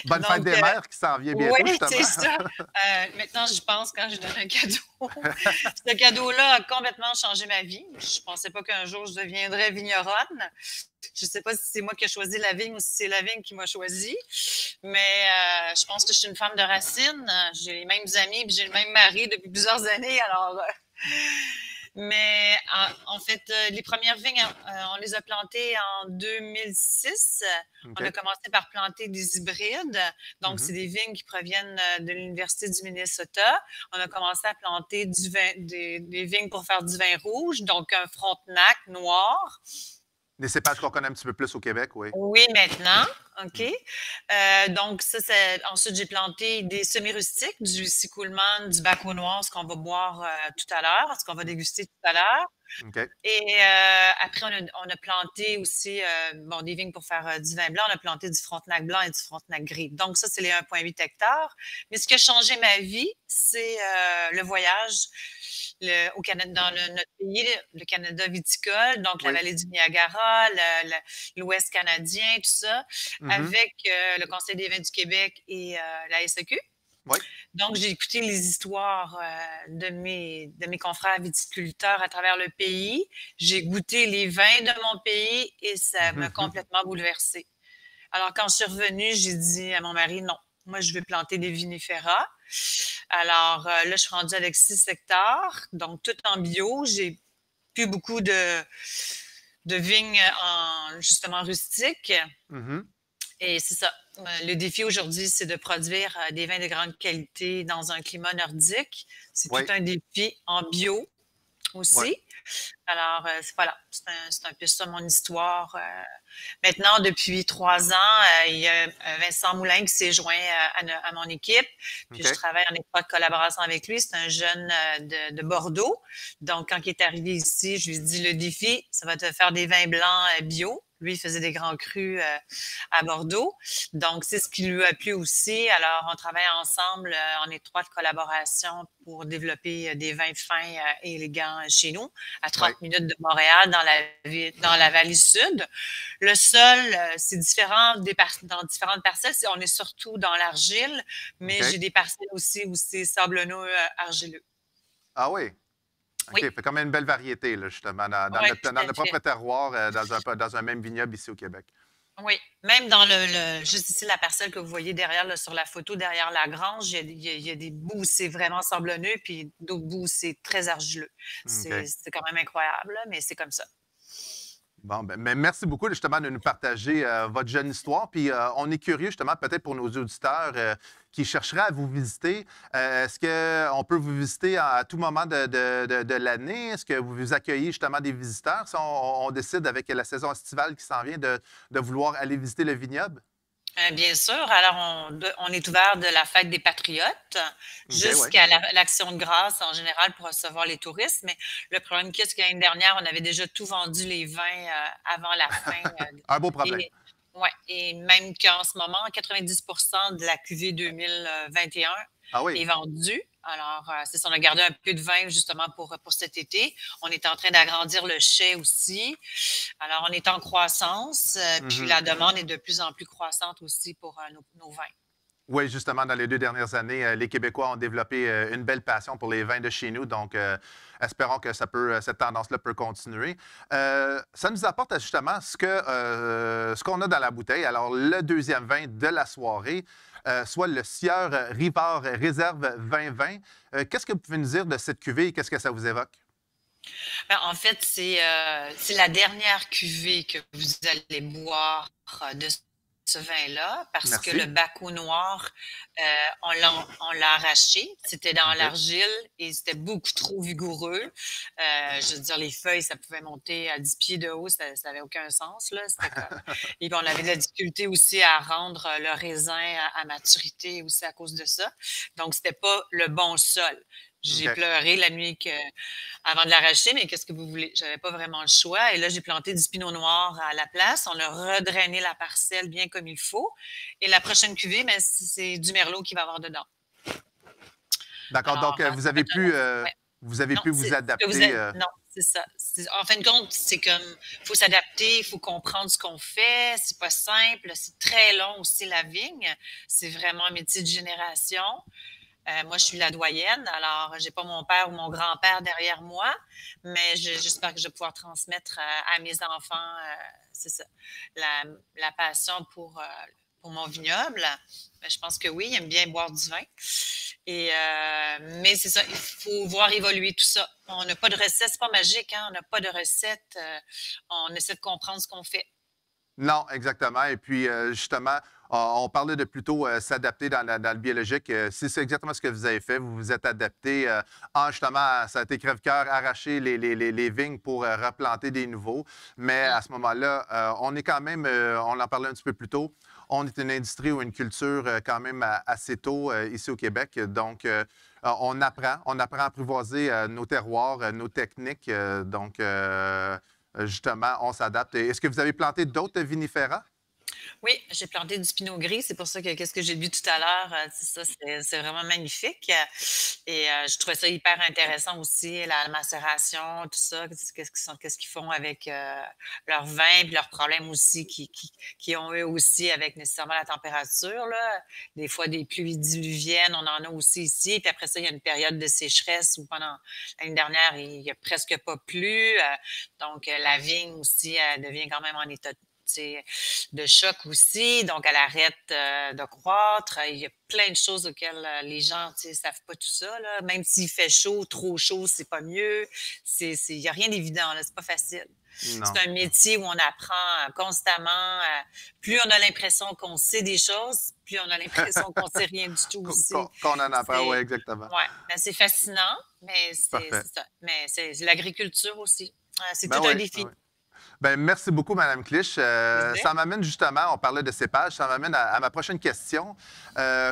Bonne fête des mères qui s'en vient bientôt, oui, justement. c'est ça. Maintenant, j'y pense quand je donne un cadeau. Ce cadeau-là a complètement changé ma vie. Je ne pensais pas qu'un jour, je deviendrais vigneronne. Je ne sais pas si c'est moi qui ai choisi la vigne ou si c'est la vigne qui m'a choisi. Mais je pense que je suis une femme de racines. J'ai les mêmes amis et j'ai le même mari depuis plusieurs années. Alors... Mais en fait, les premières vignes, on les a plantées en 2006. Okay. On a commencé par planter des hybrides. Donc, c'est des vignes qui proviennent de l'Université du Minnesota. On a commencé à planter des vignes pour faire du vin rouge, donc un Frontenac noir. Des cépages qu'on connaît un petit peu plus au Québec, oui. Oui, maintenant. OK. Donc, ça, ensuite, j'ai planté des semi-rustiques, du Sicoulman, du Bac au Noir, ce qu'on va boire tout à l'heure, ce qu'on va déguster tout à l'heure. Okay. Et après, on a planté aussi des vignes pour faire du vin blanc. On a planté du Frontenac blanc et du Frontenac gris. Donc, ça, c'est les 1,8 hectares. Mais ce qui a changé ma vie, c'est le voyage. Au Canada, dans notre pays, le Canada viticole, donc la vallée du Niagara, l'Ouest canadien, tout ça, avec le Conseil des vins du Québec et la SAQ. Oui. Donc, j'ai écouté les histoires de mes confrères viticulteurs à travers le pays. J'ai goûté les vins de mon pays et ça m'a complètement bouleversée. Alors, quand je suis revenue, j'ai dit à mon mari, non, Moi, je veux planter des vinifera. Alors, là, je suis rendue avec 6 hectares, donc tout en bio. J'ai plus beaucoup de vignes justement rustiques. Mhm. Et c'est ça. Le défi aujourd'hui, c'est de produire des vins de grande qualité dans un climat nordique. C'est Oui, tout un défi en bio oui. aussi. Alors, voilà, c'est un peu ça mon histoire. Maintenant, depuis 3 ans, il y a Vincent Moulin qui s'est joint à mon équipe. Puis je OK. travaille en étroite collaboration avec lui. C'est un jeune de Bordeaux. Donc, quand il est arrivé ici, je lui ai dit, le défi, ça va te faire des vins blancs bio. Lui, il faisait des grands crus à Bordeaux. Donc, c'est ce qui lui a plu aussi. Alors, on travaille ensemble en étroite collaboration pour développer des vins fins et élégants chez nous, à 30 Oui. minutes de Montréal, dans la vallée sud. Le sol, c'est différent dans différentes parcelles. On est surtout dans l'argile, mais OK. j'ai des parcelles aussi où c'est sablonneux, argileux. Ah oui? OK. Oui, Fait quand même une belle variété, là, justement, dans oui, notre, tout dans à notre fait. propre terroir, dans un même vignoble ici au Québec. Oui, même dans juste ici, la parcelle que vous voyez derrière, là, sur la photo, derrière la grange, il y a des bouts où c'est vraiment sablonneux, puis d'autres bouts où c'est très argileux. OK. C'est quand même incroyable, là, mais c'est comme ça. Bon, ben, mais merci beaucoup justement de nous partager votre jeune histoire. Puis on est curieux justement peut-être pour nos auditeurs qui chercheraient à vous visiter. Est-ce qu'on peut vous visiter à tout moment de l'année? Est-ce que vous accueillez justement des visiteurs si on décide avec la saison estivale qui s'en vient de vouloir aller visiter le vignoble? Bien sûr. Alors, on est ouvert de la fête des Patriotes OK, oui. jusqu'à l'Action de grâce en général pour recevoir les touristes. Mais le problème qu'il y a, c'est que l'année dernière, on avait déjà tout vendu les vins avant la fin. Un beau problème. Et, ouais, et même qu'en ce moment, 90% de la cuvée 2021 Ah est oui. vendue. Alors, c'est ça, on a gardé un peu de vin justement pour cet été. On est en train d'agrandir le chai aussi. Alors, on est en croissance, puis Mhm. la demande est de plus en plus croissante aussi pour nos vins. Oui, justement, dans les 2 dernières années, les Québécois ont développé une belle passion pour les vins de chez nous. Donc, espérons que cette tendance-là peut continuer. Ça nous apporte justement ce qu'on a dans la bouteille. Alors, le deuxième vin de la soirée, soit le Sieur Rivard Réserve 2020. Qu'est-ce que vous pouvez nous dire de cette cuvée et qu'est-ce que ça vous évoque? Ben, en fait, c'est la dernière cuvée que vous allez boire de ce vin-là, parce que le Merci. Baco noir, on l'a arraché. C'était dans OK. l'argile et c'était beaucoup trop vigoureux. Je veux dire, les feuilles, ça pouvait monter à 10 pieds de haut, ça n'avait aucun sens, là. C'était comme... Et puis, on avait de la difficulté aussi à rendre le raisin à maturité aussi à cause de ça. Donc, c'était pas le bon sol. J'ai OK. pleuré la nuit avant de l'arracher, mais qu'est-ce que vous voulez? J'avais pas vraiment le choix. Et là, j'ai planté du pinot noir à la place. On a redrainé la parcelle bien comme il faut. Et la prochaine cuvée, mais c'est du merlot qui va avoir dedans. D'accord. Donc, Alors, ça va être un... Ouais. vous avez Non, pu c'est vous ce que vous adapter. êtes. Non, c'est ça. En fin de compte, c'est comme, il faut s'adapter, il faut comprendre ce qu'on fait. C'est pas simple. C'est très long aussi, la vigne. C'est vraiment un métier de génération. Moi, je suis la doyenne, alors j'ai pas mon père ou mon grand-père derrière moi, mais j'espère que je vais pouvoir transmettre à mes enfants, c'est ça, la passion pour mon vignoble. Mais je pense que oui, ils aiment bien boire du vin. Mais c'est ça, il faut voir évoluer tout ça. On n'a pas de recette, c'est pas magique, hein? On n'a pas de recette. On essaie de comprendre ce qu'on fait. Non, exactement. Et puis, justement, on parlait de plutôt s'adapter dans le biologique. Si c'est exactement ce que vous avez fait, vous vous êtes adapté en justement, ça a été crève-cœur, arracher les vignes pour replanter des nouveaux. Mais Mm. à ce moment-là, on est quand même, on en parlait un petit peu plus tôt, on est une industrie ou une culture quand même assez tôt ici au Québec. Donc, on apprend à apprivoiser nos terroirs, nos techniques. Donc, justement, on s'adapte. Est-ce que vous avez planté d'autres vinifera? Oui, j'ai planté du pinot gris. C'est pour ça que qu'est-ce que j'ai vu tout à l'heure, c'est ça, c'est vraiment magnifique. Et je trouvais ça hyper intéressant aussi, la macération, tout ça. Qu'est-ce qu'ils font avec leur vin, puis leurs problèmes aussi qui ont eux aussi avec nécessairement la température, là. Des fois, des pluies diluviennes, on en a aussi ici. Puis après ça, il y a une période de sécheresse où pendant l'année dernière, il n'y a presque pas plu. Donc, la vigne aussi, elle devient quand même en état de choc aussi. Donc, elle arrête de croître. Il y a plein de choses auxquelles les gens ne savent pas tout ça. Là. Même s'il fait chaud, trop chaud, c'est pas mieux. Il n'y a rien d'évident. C'est pas facile. Non. C'est un métier où on apprend constamment. Plus on a l'impression qu'on sait des choses, plus on a l'impression qu'on sait rien du tout aussi. Qu'on en apprend, oui, exactement. Oui, c'est fascinant, mais c'est ça. Mais c'est l'agriculture aussi. C'est tout un défi. Oui. Ben, merci beaucoup, Mme Clich. Ça m'amène justement, on parlait de cépages, ça m'amène à ma prochaine question.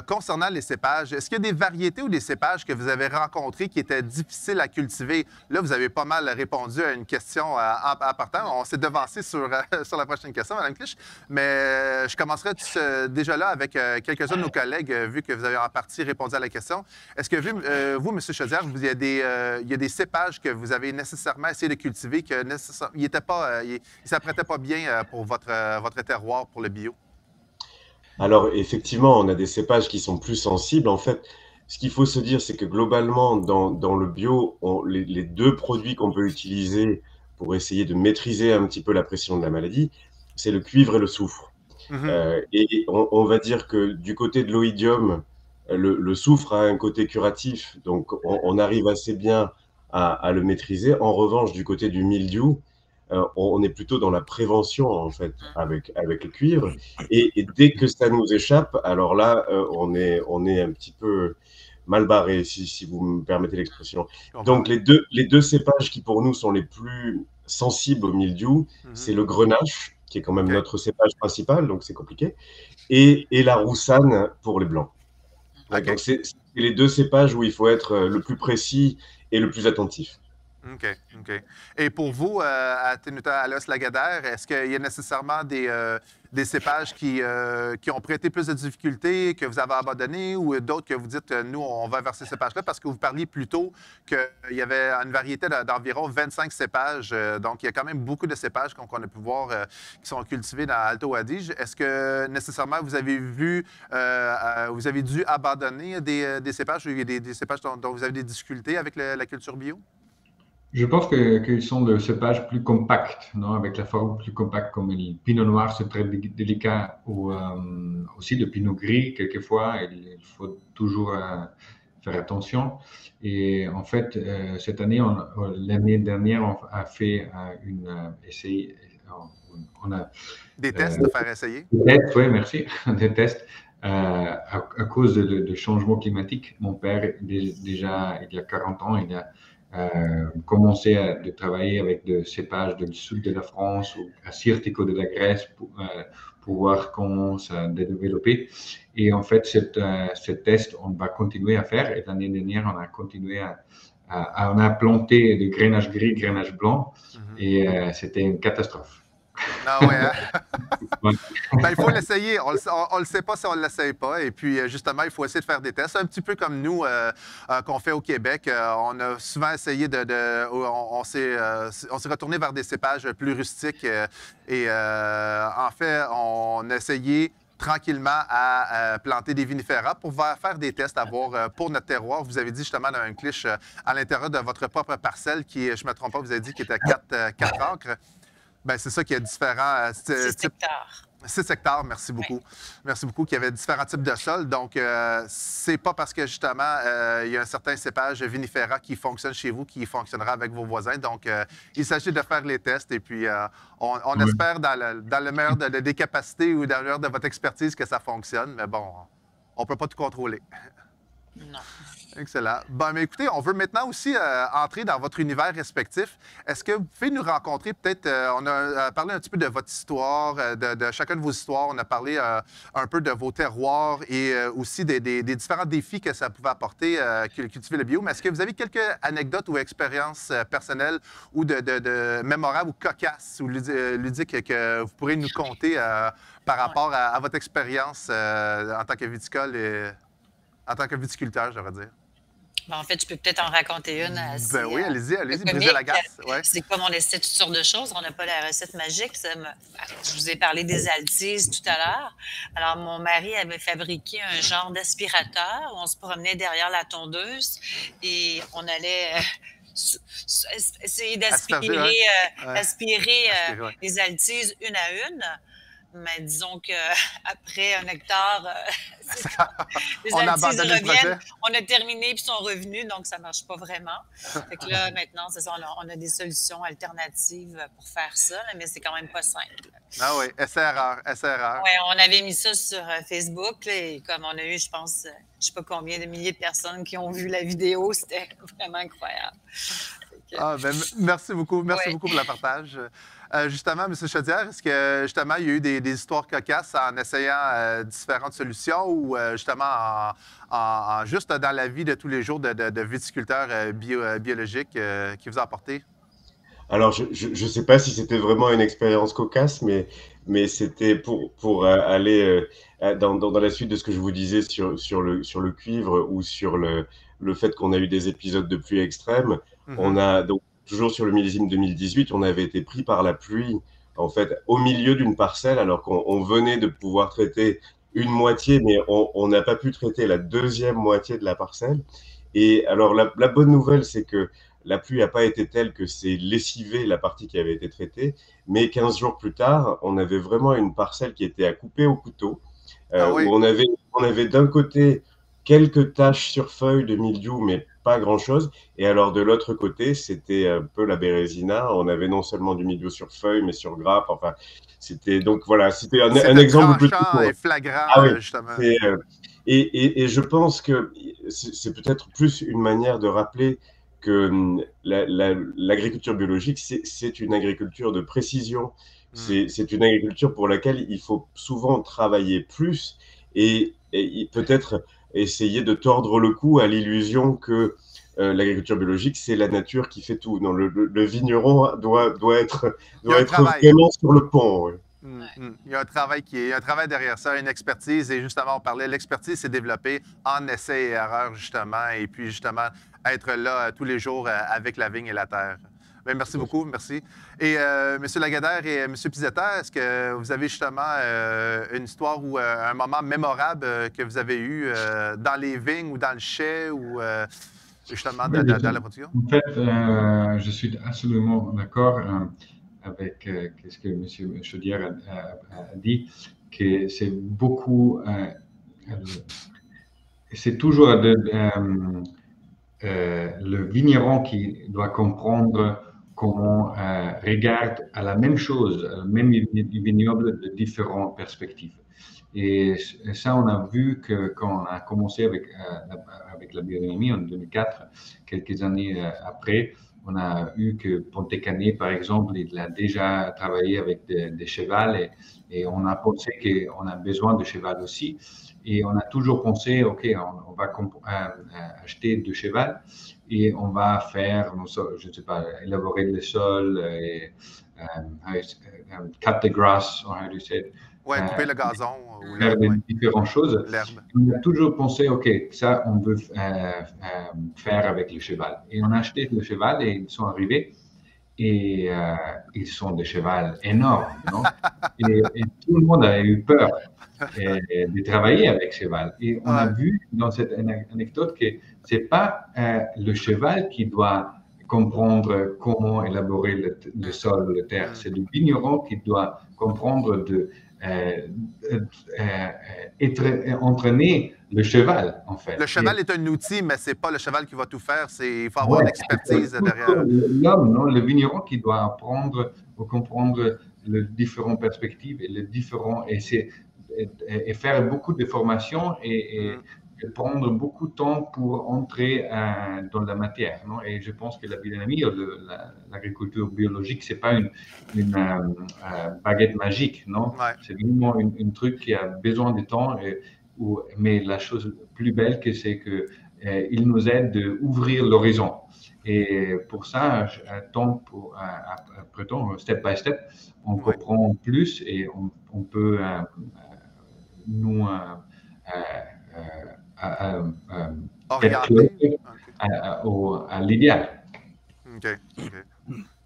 Concernant les cépages, est-ce qu'il y a des variétés ou des cépages que vous avez rencontrés qui étaient difficiles à cultiver? Là, vous avez pas mal répondu à une question en partant. On s'est devancé sur la prochaine question, Mme Clich. Mais je commencerai déjà là avec quelques-uns de nos collègues, vu que vous avez en partie répondu à la question. Est-ce que vous, M. Chaudière, il y a des cépages que vous avez nécessairement essayé de cultiver que ils n'étaient pas... il ne s'apprêtait pas bien pour votre terroir, pour le bio? Alors, effectivement, on a des cépages qui sont plus sensibles. En fait, ce qu'il faut se dire, c'est que globalement, dans le bio, les deux produits qu'on peut utiliser pour essayer de maîtriser un petit peu la pression de la maladie, c'est le cuivre et le soufre. Et on va dire que du côté de l'oïdium, le soufre a un côté curatif, donc on arrive assez bien à le maîtriser. En revanche, du côté du mildiou, on est plutôt dans la prévention, en fait, avec le cuivre. Et dès que ça nous échappe, alors là, on est un petit peu mal barré, si vous me permettez l'expression. Donc, les deux cépages qui, pour nous, sont les plus sensibles au mildiou, c'est le grenache, qui est quand même notre cépage principal, donc c'est compliqué, et la roussanne pour les blancs. Donc, c'est les deux cépages où il faut être le plus précis et le plus attentif. OK. Et pour vous, à Ténuta Alos Lagadaire, est-ce qu'il y a nécessairement des cépages qui ont prêté plus de difficultés, que vous avez abandonnés, ou d'autres que vous dites, nous, on va vers ces cépages-là? Parce que vous parliez plus tôt qu'il y avait une variété d'environ 25 cépages. Donc, il y a quand même beaucoup de cépages qu'on a pu voir qui sont cultivés dans Alto Adige. Est-ce que nécessairement vous avez vous avez dû abandonner des cépages, ou il y a des cépages dont vous avez des difficultés avec la culture bio? Je pense qu'ils sont de cépages plus compacts, non? Avec la forme plus compacte, comme le pinot noir, c'est très délicat, ou aussi le pinot gris, quelquefois, il faut toujours faire attention. Et en fait, cette année, l'année dernière, on a fait essai. On a des tests de faire essayer? Des tests, oui, merci. Des tests. À cause de changement climatique. Mon père, déjà, il y a 40 ans, il a commencé à travailler avec des cépages du sud de la France ou à Sirtico de la Grèce pour voir comment ça a développé. Et en fait, ce test, on va continuer à faire. Et l'année dernière, on a continué on a planté des grainages gris, grainages blancs, et c'était une catastrophe. Ah ouais, hein? Ben, il faut l'essayer. On ne le sait pas si on ne l'essaye pas. Et puis, justement, il faut essayer de faire des tests. Un petit peu comme nous, qu'on fait au Québec. On a souvent essayé on s'est retourné vers des cépages plus rustiques. En fait, on a essayé tranquillement à planter des vinifera pour faire des tests, à voir pour notre terroir. Vous avez dit justement dans un cliché à l'intérieur de votre propre parcelle qui, je ne me trompe pas, vous avez dit qu'il était 4 acres. Bien, c'est ça qui a différents 6 hectares. 6 hectares, merci beaucoup. Merci beaucoup, qu'il y avait différents types de sols. Donc, c'est pas parce que, justement, il y a un certain cépage vinifera qui fonctionne chez vous qui fonctionnera avec vos voisins. Donc, il s'agit de faire les tests et puis on espère, dans le meilleur des capacités ou dans le meilleur de votre expertise, que ça fonctionne. Mais bon, on ne peut pas tout contrôler. Non. Excellent. Bon, mais écoutez, on veut maintenant aussi entrer dans votre univers respectif. Est-ce que vous pouvez nous rencontrer peut-être, on a parlé un petit peu de votre histoire, de chacun de vos histoires, on a parlé un peu de vos terroirs et aussi des différents défis que ça pouvait apporter cultiver le bio. Mais est-ce que vous avez quelques anecdotes ou expériences personnelles ou de mémorables ou cocasses ou ludiques que vous pourrez nous conter par rapport à votre expérience en tant que viticole et en tant que viticulteur, je devrais dire? Ben, en fait, je peux peut-être en raconter une. Ben oui, allez-y, brisez la glace. Ouais. C'est comme on essaie toutes sortes de choses. On n'a pas la recette magique. Je vous ai parlé des altises tout à l'heure. Alors, mon mari avait fabriqué un genre d'aspirateur où on se promenait derrière la tondeuse et on allait essayer Asperger, d'aspirer ouais. Ouais. aspirer, Aspirer, ouais. les altises une à une. Mais disons qu'après un hectare, c'est ça. Les On a altises abandonné le projet. reviennent. On a terminé puis sont revenus, donc ça ne marche pas vraiment. Fait que là, maintenant, c'est ça, on a des solutions alternatives pour faire ça, là, mais c'est quand même pas simple. Ah oui, essai-erreur, essai-erreur. Oui, on avait mis ça sur Facebook, là, et comme on a eu, je pense, je ne sais pas combien de milliers de personnes qui ont vu la vidéo, c'était vraiment incroyable. Ah, ben, merci beaucoup Ouais. pour le partage. Justement, M. Chaudière, est-ce que justement il y a eu des histoires cocasses en essayant différentes solutions ou justement juste dans la vie de tous les jours de viticulteur biologique qui vous a apporté? Alors, je ne sais pas si c'était vraiment une expérience cocasse, mais c'était pour aller dans la suite de ce que je vous disais sur le cuivre ou sur le fait qu'on a eu des épisodes de pluie extrême. On a donc toujours sur le millésime 2018, on avait été pris par la pluie, en fait, au milieu d'une parcelle, alors qu'on venait de pouvoir traiter une moitié, mais on n'a pas pu traiter la deuxième moitié de la parcelle. Et alors, la bonne nouvelle, c'est que la pluie n'a pas été telle que c'est lessivé la partie qui avait été traitée, mais 15 jours plus tard, on avait vraiment une parcelle qui était à couper au couteau, Oui. où on avait d'un côté quelques taches sur feuilles de mildiou, mais pas grand-chose. Et alors de l'autre côté, c'était un peu la bérésina. On avait non seulement du mildiou sur feuilles, mais sur grappes. Enfin, c'était donc voilà, c'était un exemple plus tranchant et flagrant, Ah oui, justement. et je pense que c'est peut-être plus une manière de rappeler que l'agriculture biologique, c'est une agriculture de précision. C'est une agriculture pour laquelle il faut souvent travailler plus et peut-être essayer de tordre le cou à l'illusion que l'agriculture biologique, c'est la nature qui fait tout. Non, le vigneron doit être vraiment sur le pont. Oui. Il y a un travail derrière ça, une expertise. Et justement, on parlait, l'expertise s'est développée en essai et erreur, justement. Et puis, justement, être là tous les jours avec la vigne et la terre. Bien, merci beaucoup, merci. Et M. Lagardère et M. Pizzetta, est-ce que vous avez justement une histoire ou un moment mémorable que vous avez eu dans les vignes ou dans le chai ou justement dans la production? En fait, je suis absolument d'accord avec ce que M. Chaudière a dit, que c'est beaucoup, c'est toujours le vigneron qui doit comprendre comment regarde à la même chose, le même vignoble de différentes perspectives. Et ça, on a vu que quand on a commencé avec la biodynamie en 2004, quelques années après, on a eu que Ponte Canet, par exemple, il a déjà travaillé avec des chevals et on a pensé qu'on a besoin de cheval aussi. Et on a toujours pensé, OK, on va acheter deux chevals et on va faire, je ne sais pas, élaborer le sol, et, cut the grass, or how do you say it? Oui, couper le gazon. Ou faire différentes choses. On a toujours pensé, OK, ça, on veut faire avec le cheval. Et on a acheté le cheval et ils sont arrivés. Et ils sont des chevals énormes, non? et tout le monde a eu peur de travailler avec cheval. Et on a vu dans cette anecdote que c'est pas le cheval qui doit comprendre comment élaborer le sol, la terre. C'est le vigneron qui doit comprendre entraîner le cheval, en fait. Le cheval est un outil, mais c'est pas le cheval qui va tout faire. Il faut avoir l'expertise derrière. L'homme, non, le vigneron qui doit apprendre ou comprendre les différentes perspectives et les différents et faire beaucoup de formations et prendre beaucoup de temps pour entrer dans la matière, non? Et je pense que la biodynamie, l'agriculture biologique, c'est pas une baguette magique, non? Ouais. C'est vraiment un truc qui a besoin de temps. Mais la chose plus belle, c'est que il nous aide à ouvrir l'horizon. Et pour ça, après temps, step by step, on comprend plus et on peut nous orienter à l'idéal. OK.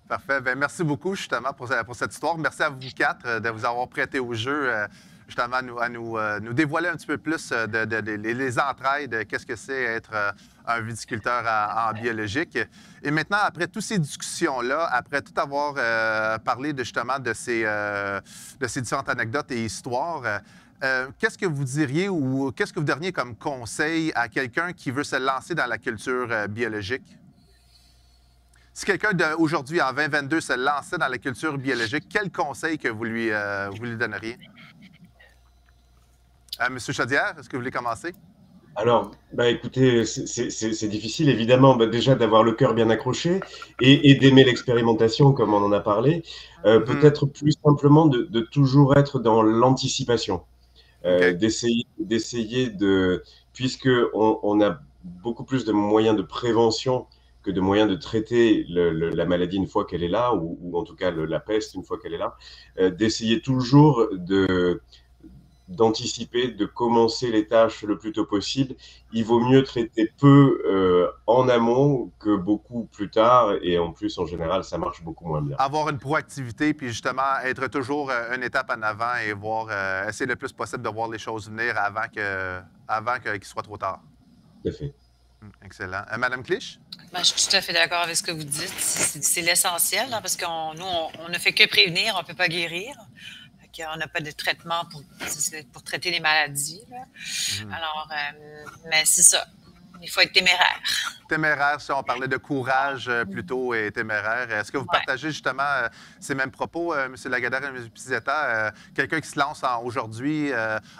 Parfait. Bien, merci beaucoup, justement, pour cette histoire. Merci à vous quatre de vous avoir prêté au jeu justement nous dévoiler un petit peu plus les entrailles de qu'est-ce que c'est être un viticulteur en biologique. Et maintenant, après toutes ces discussions-là, après tout avoir parlé justement de ces différentes anecdotes et histoires, qu'est-ce que vous diriez ou qu'est-ce que vous donneriez comme conseil à quelqu'un qui veut se lancer dans la culture biologique? Si quelqu'un aujourd'hui, en 2022, se lançait dans la culture biologique, quel conseil que vous lui donneriez? Monsieur Chaudière, est-ce que vous voulez commencer? Alors, écoutez, c'est difficile évidemment déjà d'avoir le cœur bien accroché et d'aimer l'expérimentation comme on en a parlé. Peut-être plus simplement de toujours être dans l'anticipation. D'essayer puisque on a beaucoup plus de moyens de prévention que de moyens de traiter la maladie une fois qu'elle est là, ou en tout cas la peste une fois qu'elle est là, d'essayer toujours d'anticiper, de commencer les tâches le plus tôt possible. Il vaut mieux traiter peu en amont que beaucoup plus tard, et en plus, en général, ça marche beaucoup moins bien. Avoir une proactivité, puis justement être toujours une étape en avant et essayer le plus possible de voir les choses venir avant qu'il soit trop tard. Tout à fait. Excellent. Madame Clich? Je suis tout à fait d'accord avec ce que vous dites. C'est l'essentiel, hein, parce que nous, on ne fait que prévenir, on ne peut pas guérir. On n'a pas de traitement pour traiter les maladies. Alors, mais c'est ça. Il faut être téméraire. Téméraire, ça, on parlait de courage plutôt et téméraire. Est-ce que vous partagez justement ces mêmes propos, M. Lagardère et M. Pizzetta? Quelqu'un qui se lance aujourd'hui,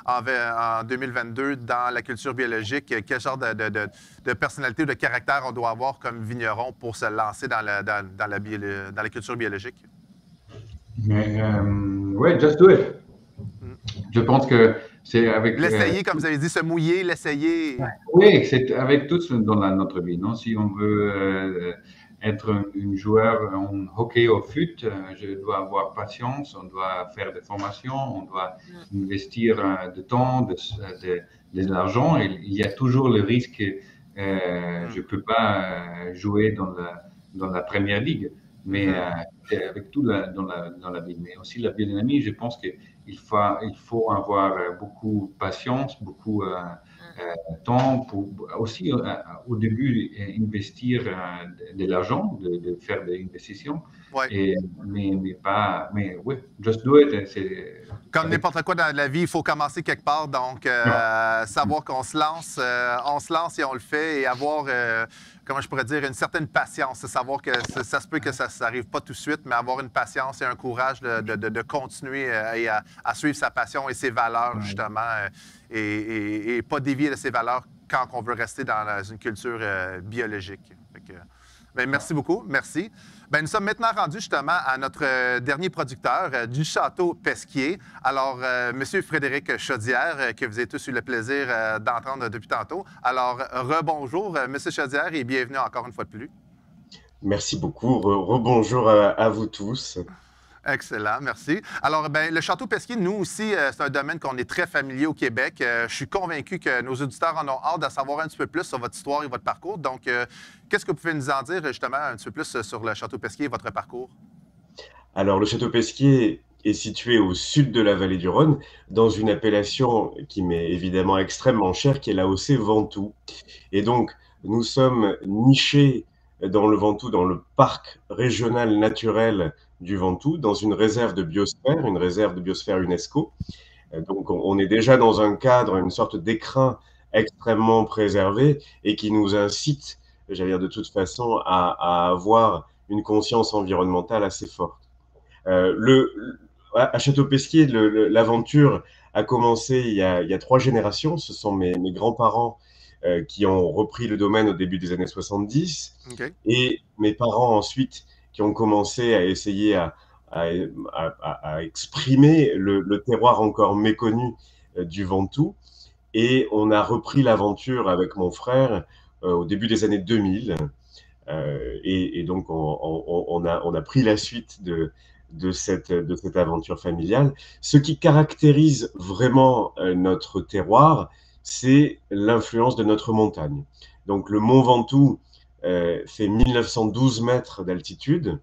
en 2022, dans la culture biologique, quel genre de personnalité ou de caractère on doit avoir comme vigneron pour se lancer dans la culture biologique? Oui, just do it. Je pense que c'est avec... L'essayer, comme vous avez dit, se mouiller, l'essayer. Oui, c'est avec tout dans notre vie. Non? Si on veut être un joueur en hockey au foot, je dois avoir patience, on doit faire des formations, on doit investir de temps, de l'argent. Il y a toujours le risque que je ne peux pas jouer dans la première ligue. Mais c'est avec tout dans la vie. Mais aussi la biodynamie, je pense qu'il faut avoir beaucoup de patience, beaucoup de temps pour aussi au début investir de l'argent, de faire des investitions. Ouais. Mais oui, just do it. Comme n'importe quoi dans la vie, il faut commencer quelque part. Donc, savoir qu'on se lance, et on le fait et avoir, comment je pourrais dire, une certaine patience. Savoir que ça se peut que ça n'arrive pas tout de suite, mais avoir une patience et un courage de continuer et à suivre sa passion et ses valeurs, justement, et pas dévier de ses valeurs quand on veut rester dans une culture biologique. Merci beaucoup. Merci. Nous sommes maintenant rendus justement à notre dernier producteur du Château Pesquier. Alors, M. Frédéric Chaudière, que vous avez tous eu le plaisir d'entendre depuis tantôt. Alors, rebonjour, M. Chaudière, et bienvenue encore une fois de plus. Merci beaucoup. Rebonjour à vous tous. Excellent, merci. Alors, le Château Pesquier, nous aussi, c'est un domaine qu'on est très familier au Québec. Je suis convaincu que nos auditeurs en ont hâte de savoir un petit peu plus sur votre histoire et votre parcours. Donc, qu'est-ce que vous pouvez nous en dire justement un petit peu plus sur le Château Pesquier et votre parcours? Alors, le Château Pesquier est situé au sud de la vallée du Rhône, dans une appellation qui m'est évidemment extrêmement chère, qui est l'AOC Ventoux. Et donc, nous sommes nichés dans le Ventoux, dans le parc régional naturel du Ventoux, dans une réserve de biosphère UNESCO. Donc, on est déjà dans un cadre, une sorte d'écrin extrêmement préservé et qui nous incite, j'allais dire de toute façon, à avoir une conscience environnementale assez forte. À Château-Pesquier, l'aventure a commencé il y a 3 générations. Ce sont mes grands-parents qui ont repris le domaine au début des années 70, et mes parents ensuite qui ont commencé à essayer à exprimer le terroir encore méconnu du Ventoux. Et on a repris l'aventure avec mon frère au début des années 2000. Et donc, on a pris la suite de cette aventure familiale. Ce qui caractérise vraiment notre terroir, c'est l'influence de notre montagne. Donc, le mont Ventoux fait 1912 mètres d'altitude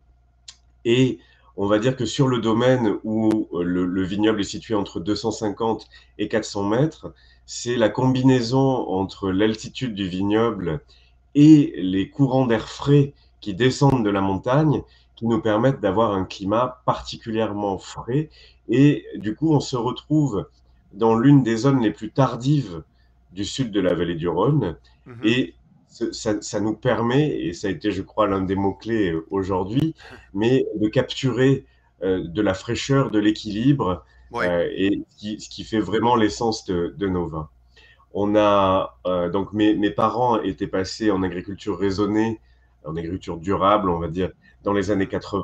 et on va dire que sur le domaine où le vignoble est situé entre 250 et 400 mètres, c'est la combinaison entre l'altitude du vignoble et les courants d'air frais qui descendent de la montagne qui nous permettent d'avoir un climat particulièrement frais. Et du coup, on se retrouve dans l'une des zones les plus tardives du sud de la vallée du Rhône. Et ça nous permet, et ça a été, je crois, l'un des mots-clés aujourd'hui, mais de capturer de la fraîcheur, de l'équilibre, Oui. et ce qui fait vraiment l'essence de nos vins. On a donc mes parents étaient passés en agriculture raisonnée, en agriculture durable, on va dire, dans les années 80.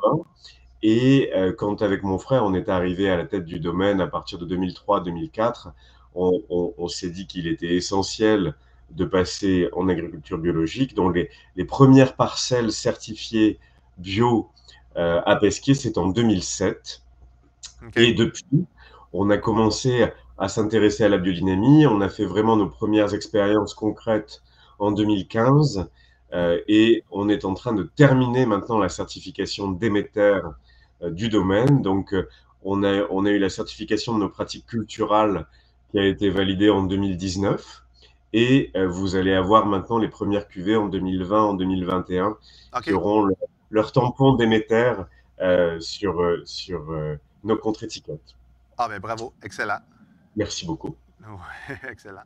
Et quand avec mon frère, on est arrivé à la tête du domaine à partir de 2003-2004, on s'est dit qu'il était essentiel de passer en agriculture biologique. Donc les premières parcelles certifiées bio à Pesquier, c'est en 2007. Okay. Et depuis, on a commencé à s'intéresser à la biodynamie. On a fait vraiment nos premières expériences concrètes en 2015. Et on est en train de terminer maintenant la certification Déméter du domaine. Donc, on a eu la certification de nos pratiques culturales qui a été validée en 2019. Et vous allez avoir maintenant les premières cuvées en 2020, en 2021, qui auront leur tampon Déméter sur nos contre-étiquettes. Ah, ben bravo, excellent. Merci beaucoup. Ouais, excellent.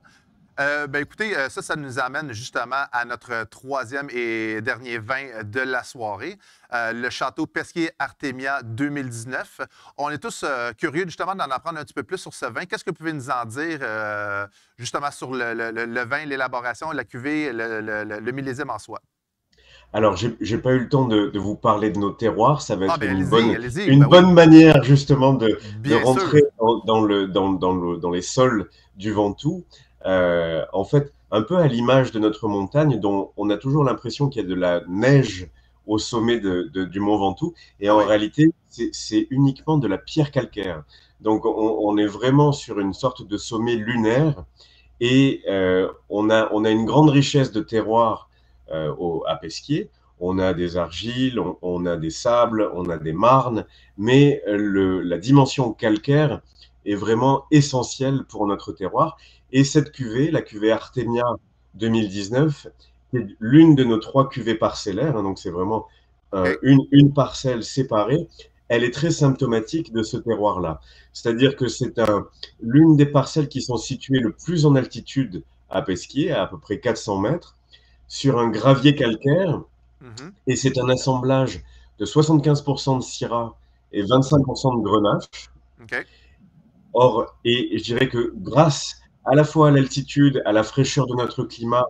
Ben écoutez, ça nous amène justement à notre troisième et dernier vin de la soirée, le Château Pesquier Artemia 2019. On est tous curieux justement d'en apprendre un petit peu plus sur ce vin. Qu'est-ce que vous pouvez nous en dire justement sur le vin, l'élaboration, la cuvée, le millésime en soi? Alors, j'ai pas eu le temps de vous parler de nos terroirs. Ça va être allez-y, une bonne manière justement de Bien rentrer dans les sols du Ventoux. En fait, un peu à l'image de notre montagne, dont on a toujours l'impression qu'il y a de la neige au sommet du mont Ventoux. Et en réalité, c'est uniquement de la pierre calcaire. Donc, on est vraiment sur une sorte de sommet lunaire. Et on a une grande richesse de terroirs à Pesquier. On a des argiles, on a des sables, on a des marnes, mais la dimension calcaire est vraiment essentielle pour notre terroir. Et cette cuvée, la cuvée Artemia 2019, est l'une de nos 3 cuvées parcellaires, hein, donc c'est vraiment une parcelle séparée. Elle est très symptomatique de ce terroir-là. C'est-à-dire que c'est l'une des parcelles qui sont situées le plus en altitude à Pesquier, à peu près 400 mètres, sur un gravier calcaire. Et c'est un assemblage de 75% de Syrah et 25% de Grenache. Or, et je dirais que grâce à la fois à l'altitude, à la fraîcheur de notre climat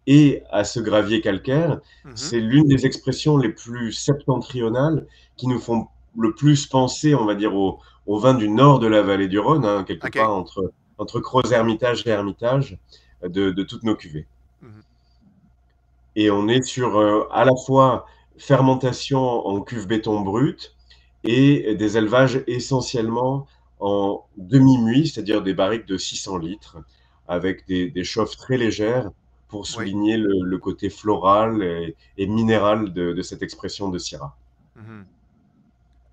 et à ce gravier calcaire, c'est l'une des expressions les plus septentrionales qui nous font le plus penser, on va dire, au vin du nord de la vallée du Rhône, hein, quelque part entre Crozes-Hermitage et Hermitage de toutes nos cuvées. Et on est sur à la fois fermentation en cuve béton brut et des élevages essentiellement en demi-muit, c'est-à-dire des barriques de 600 litres, avec des chauffes très légères pour souligner le côté floral et minéral de cette expression de Syrah.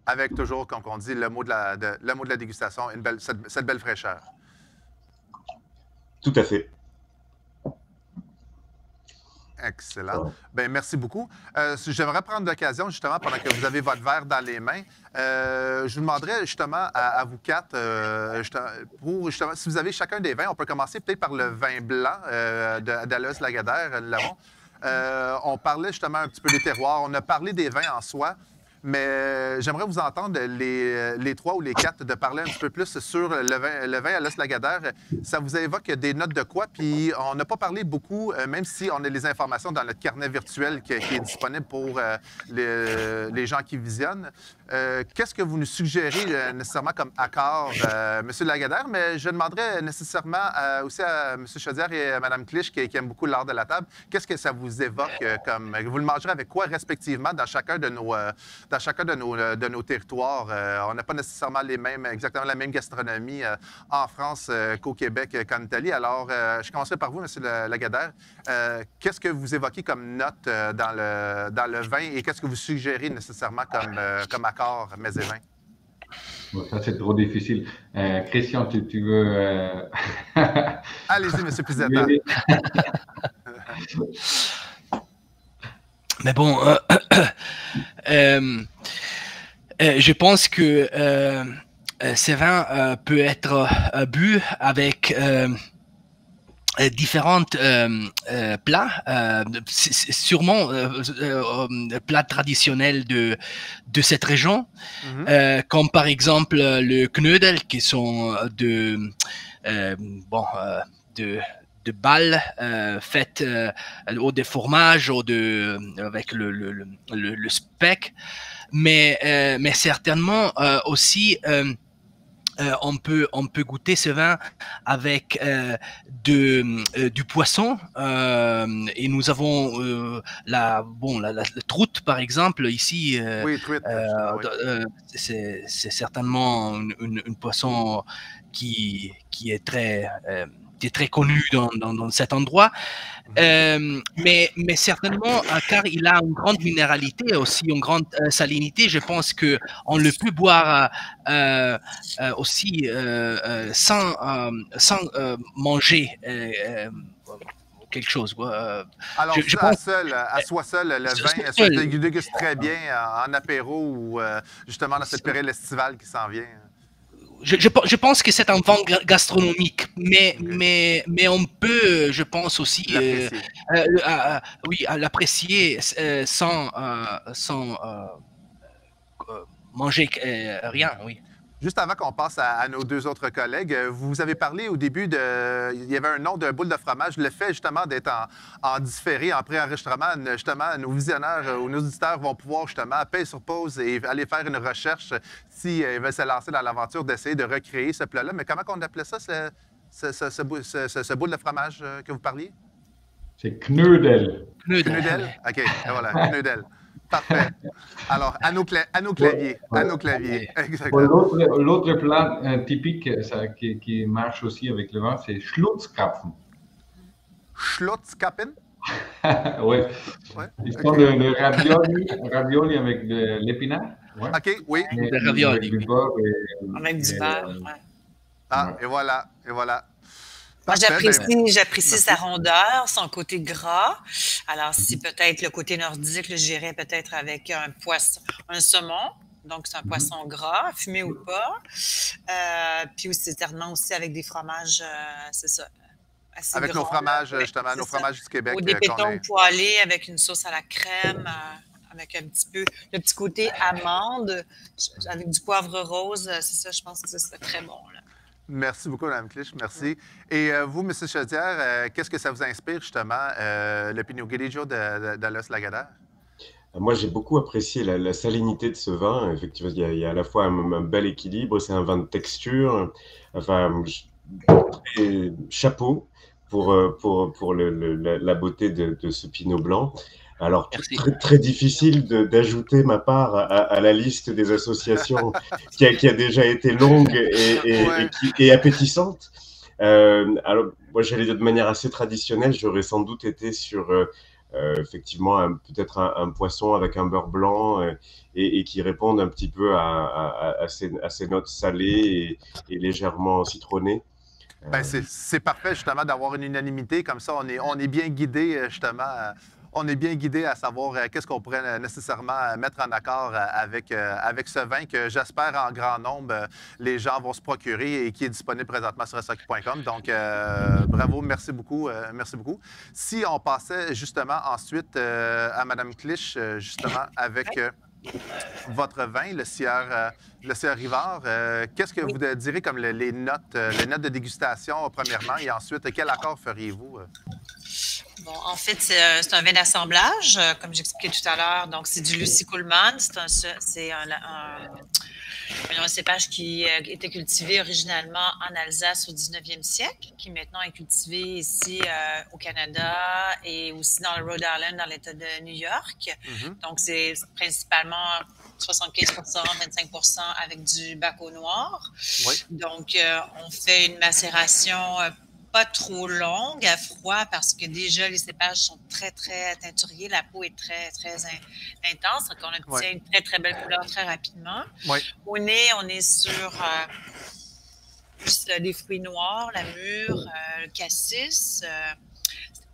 Avec toujours, comme on dit, le mot de la dégustation, cette belle fraîcheur. Tout à fait. Excellent. Ouais. Bien, merci beaucoup. J'aimerais prendre l'occasion, justement, pendant que vous avez votre verre dans les mains, je vous demanderais justement à vous quatre, justement, si vous avez chacun des vins, on peut commencer peut-être par le vin blanc d'Aloès Lagardère, on parlait justement un petit peu des terroirs, on a parlé des vins en soi, mais j'aimerais vous entendre, les 3 ou les 4, de parler un petit peu plus sur le vin Aloès Lagardère. Ça vous évoque des notes de quoi? Puis on n'a pas parlé beaucoup, même si on a les informations dans notre carnet virtuel qui est disponible pour les gens qui visionnent. Qu'est-ce que vous nous suggérez nécessairement comme accord, M. Lagardère? Mais je demanderais nécessairement aussi à M. Chaudière et à Mme Clich, qui aiment beaucoup l'art de la table, qu'est-ce que ça vous évoque comme... Vous le mangerez avec quoi respectivement dans chacun de dans chacun de nos territoires. On n'a pas nécessairement exactement la même gastronomie en France qu'au Québec, qu'en Italie. Alors, je commencerai par vous, M. Lagardère. Qu'est-ce que vous évoquez comme note dans le vin et qu'est-ce que vous suggérez nécessairement comme accord mets et vins? Bon, ça, c'est trop difficile. Christian, tu veux... Allez-y, M. Pizzetta. Mais bon, je pense que ces vins peut être bu avec différentes plats, sûrement plats traditionnels de cette région, comme par exemple le knödel, qui sont de balles faites ou de fromage ou avec le speck, mais certainement aussi on peut goûter ce vin avec du poisson et nous avons la troute par exemple ici. Oui, truite. C'est certainement une poisson qui est très connu dans cet endroit, mais certainement car il a une grande minéralité aussi, une grande salinité. Je pense que on le peut boire aussi sans manger quelque chose. Alors, je pense à soi seul, le vin se déguste très bien en apéro ou justement dans cette période estivale qui s'en vient. Je pense que c'est un vin gastronomique, mais on peut, je pense aussi, l'apprécier sans manger rien, oui. Juste avant qu'on passe à nos deux autres collègues, vous avez parlé au début il y avait un nom d'un boule de fromage. Le fait justement d'être en différé, en pré-enregistrement, justement, nos visionneurs ou nos auditeurs vont pouvoir justement payer sur pause et aller faire une recherche s'ils veulent se lancer dans l'aventure d'essayer de recréer ce plat-là. Mais comment on appelait ça, ce boule de fromage que vous parliez? C'est knödel. Knödel? OK, voilà, knödel. Parfait. Alors, à nos claviers. L'autre plat typique qui marche aussi avec le vin, c'est Schlutzkrapfen. Schlutzkrapfen? Oui. Ils font le ravioli avec de l'épinard. Ouais. OK, oui. Le ravioli. Avec du beurre. Avec du beurre, Ah, et voilà. Moi, j'apprécie sa rondeur, son côté gras. Alors, si peut-être le côté nordique, j'irais peut-être avec un saumon. Donc, c'est un poisson gras, fumé ou pas. Puis aussi, certainement aussi avec des fromages, c'est ça. Avec gras, nos fromages, justement, nos fromages du Québec. Ou des pétons poêlés avec une sauce à la crème, avec un petit peu le petit côté amande, avec du poivre rose. C'est ça, je pense que ça serait très bon, là. Merci beaucoup, Mme Clich. Merci. Et vous, M. Chaudière, qu'est-ce que ça vous inspire, justement, le Pinot Grigio d'Alois Lagardère? Moi, j'ai beaucoup apprécié la salinité de ce vin. Effectivement, il y a à la fois un bel équilibre. C'est un vin de texture. Enfin, chapeau pour la beauté de ce Pinot Blanc. Alors, très difficile d'ajouter ma part à la liste des associations qui a déjà été longue et appétissante. Alors, moi, j'allais dire de manière assez traditionnelle, j'aurais sans doute été sur effectivement peut-être un poisson avec un beurre blanc et qui réponde un petit peu à ces notes salées et légèrement citronnées. Ben, c'est parfait, justement, d'avoir une unanimité. Comme ça, on est bien guidé, justement. On est bien guidé à savoir qu'est-ce qu'on pourrait nécessairement mettre en accord avec ce vin que j'espère en grand nombre les gens vont se procurer et qui est disponible présentement sur SAQ.com. Donc, bravo, merci beaucoup. Si on passait justement ensuite à Mme Clich, justement, avec votre vin, le Sieur Rivard, qu'est-ce que vous direz comme les notes de dégustation, premièrement, et ensuite, quel accord feriez-vous? Bon, en fait, c'est un vin d'assemblage, comme j'expliquais tout à l'heure. Donc, c'est du Lucie Kuhlmann. C'est un cépage qui était cultivé originalement en Alsace au 19e siècle, qui maintenant est cultivé ici au Canada et aussi dans le Rhode Island, dans l'État de New York. Donc, c'est principalement 75 25 avec du Baco noir. Oui. Donc, on fait une macération pas trop longue à froid parce que déjà, les cépages sont très, très teinturiers. La peau est très, très intense. Donc, on obtient une très, très belle couleur très rapidement. Oui. Au nez, on est sur plus des fruits noirs, la mûre, le cassis.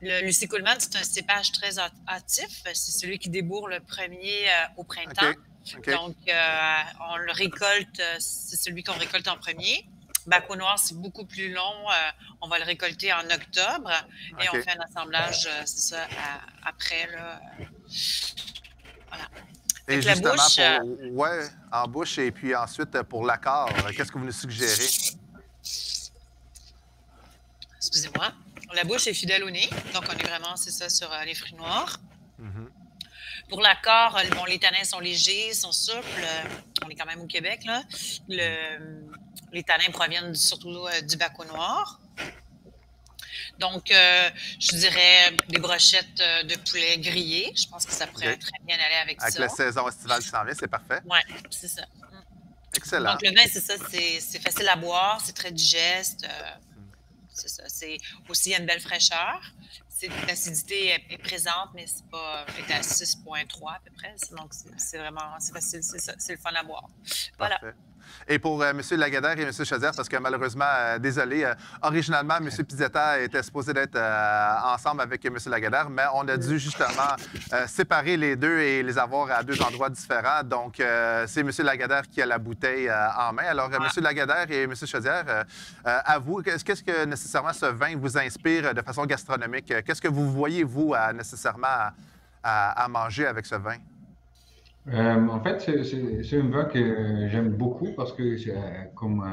Le Lucie Coleman, c'est un cépage très hâtif. C'est celui qui débourre le premier au printemps. Okay. Donc, on le récolte, c'est celui qu'on récolte en premier. Baco noir, c'est beaucoup plus long. On va le récolter en octobre et on fait un assemblage, c'est ça, après. Là, voilà. Et donc, justement, la bouche, en bouche et puis ensuite pour l'accord, qu'est-ce que vous nous suggérez? Excusez-moi. La bouche est fidèle au nez, donc on est vraiment, c'est ça, sur les fruits noirs. Pour l'accord, bon, les tanins sont légers, sont souples. On est quand même au Québec, là. Les tanins proviennent surtout du Baco noir. Donc, je dirais des brochettes de poulet grillées. Je pense que ça pourrait très bien aller avec ça. Avec la saison estivale qui s'en vient, c'est parfait. Oui, c'est ça. Excellent. Donc, le vin, c'est ça, c'est facile à boire, c'est très digeste. C'est ça. Aussi, il y a une belle fraîcheur. L'acidité est présente, mais c'est pas à 6,3 à peu près. Donc, c'est vraiment facile, c'est ça. C'est le fun à boire. Voilà. Parfait. Et pour M. Lagardère et M. Chaudière, parce que malheureusement, désolé, originalement, M. Pizzetta était supposé d'être ensemble avec M. Lagardère, mais on a dû justement séparer les deux et les avoir à deux endroits différents. Donc, c'est M. Lagardère qui a la bouteille en main. Alors, M. Lagardère et M. Chaudière, à vous, qu'est-ce que nécessairement ce vin vous inspire de façon gastronomique? Qu'est-ce que vous voyez, vous, nécessairement à manger avec ce vin? En fait, c'est un vin que j'aime beaucoup parce que, comme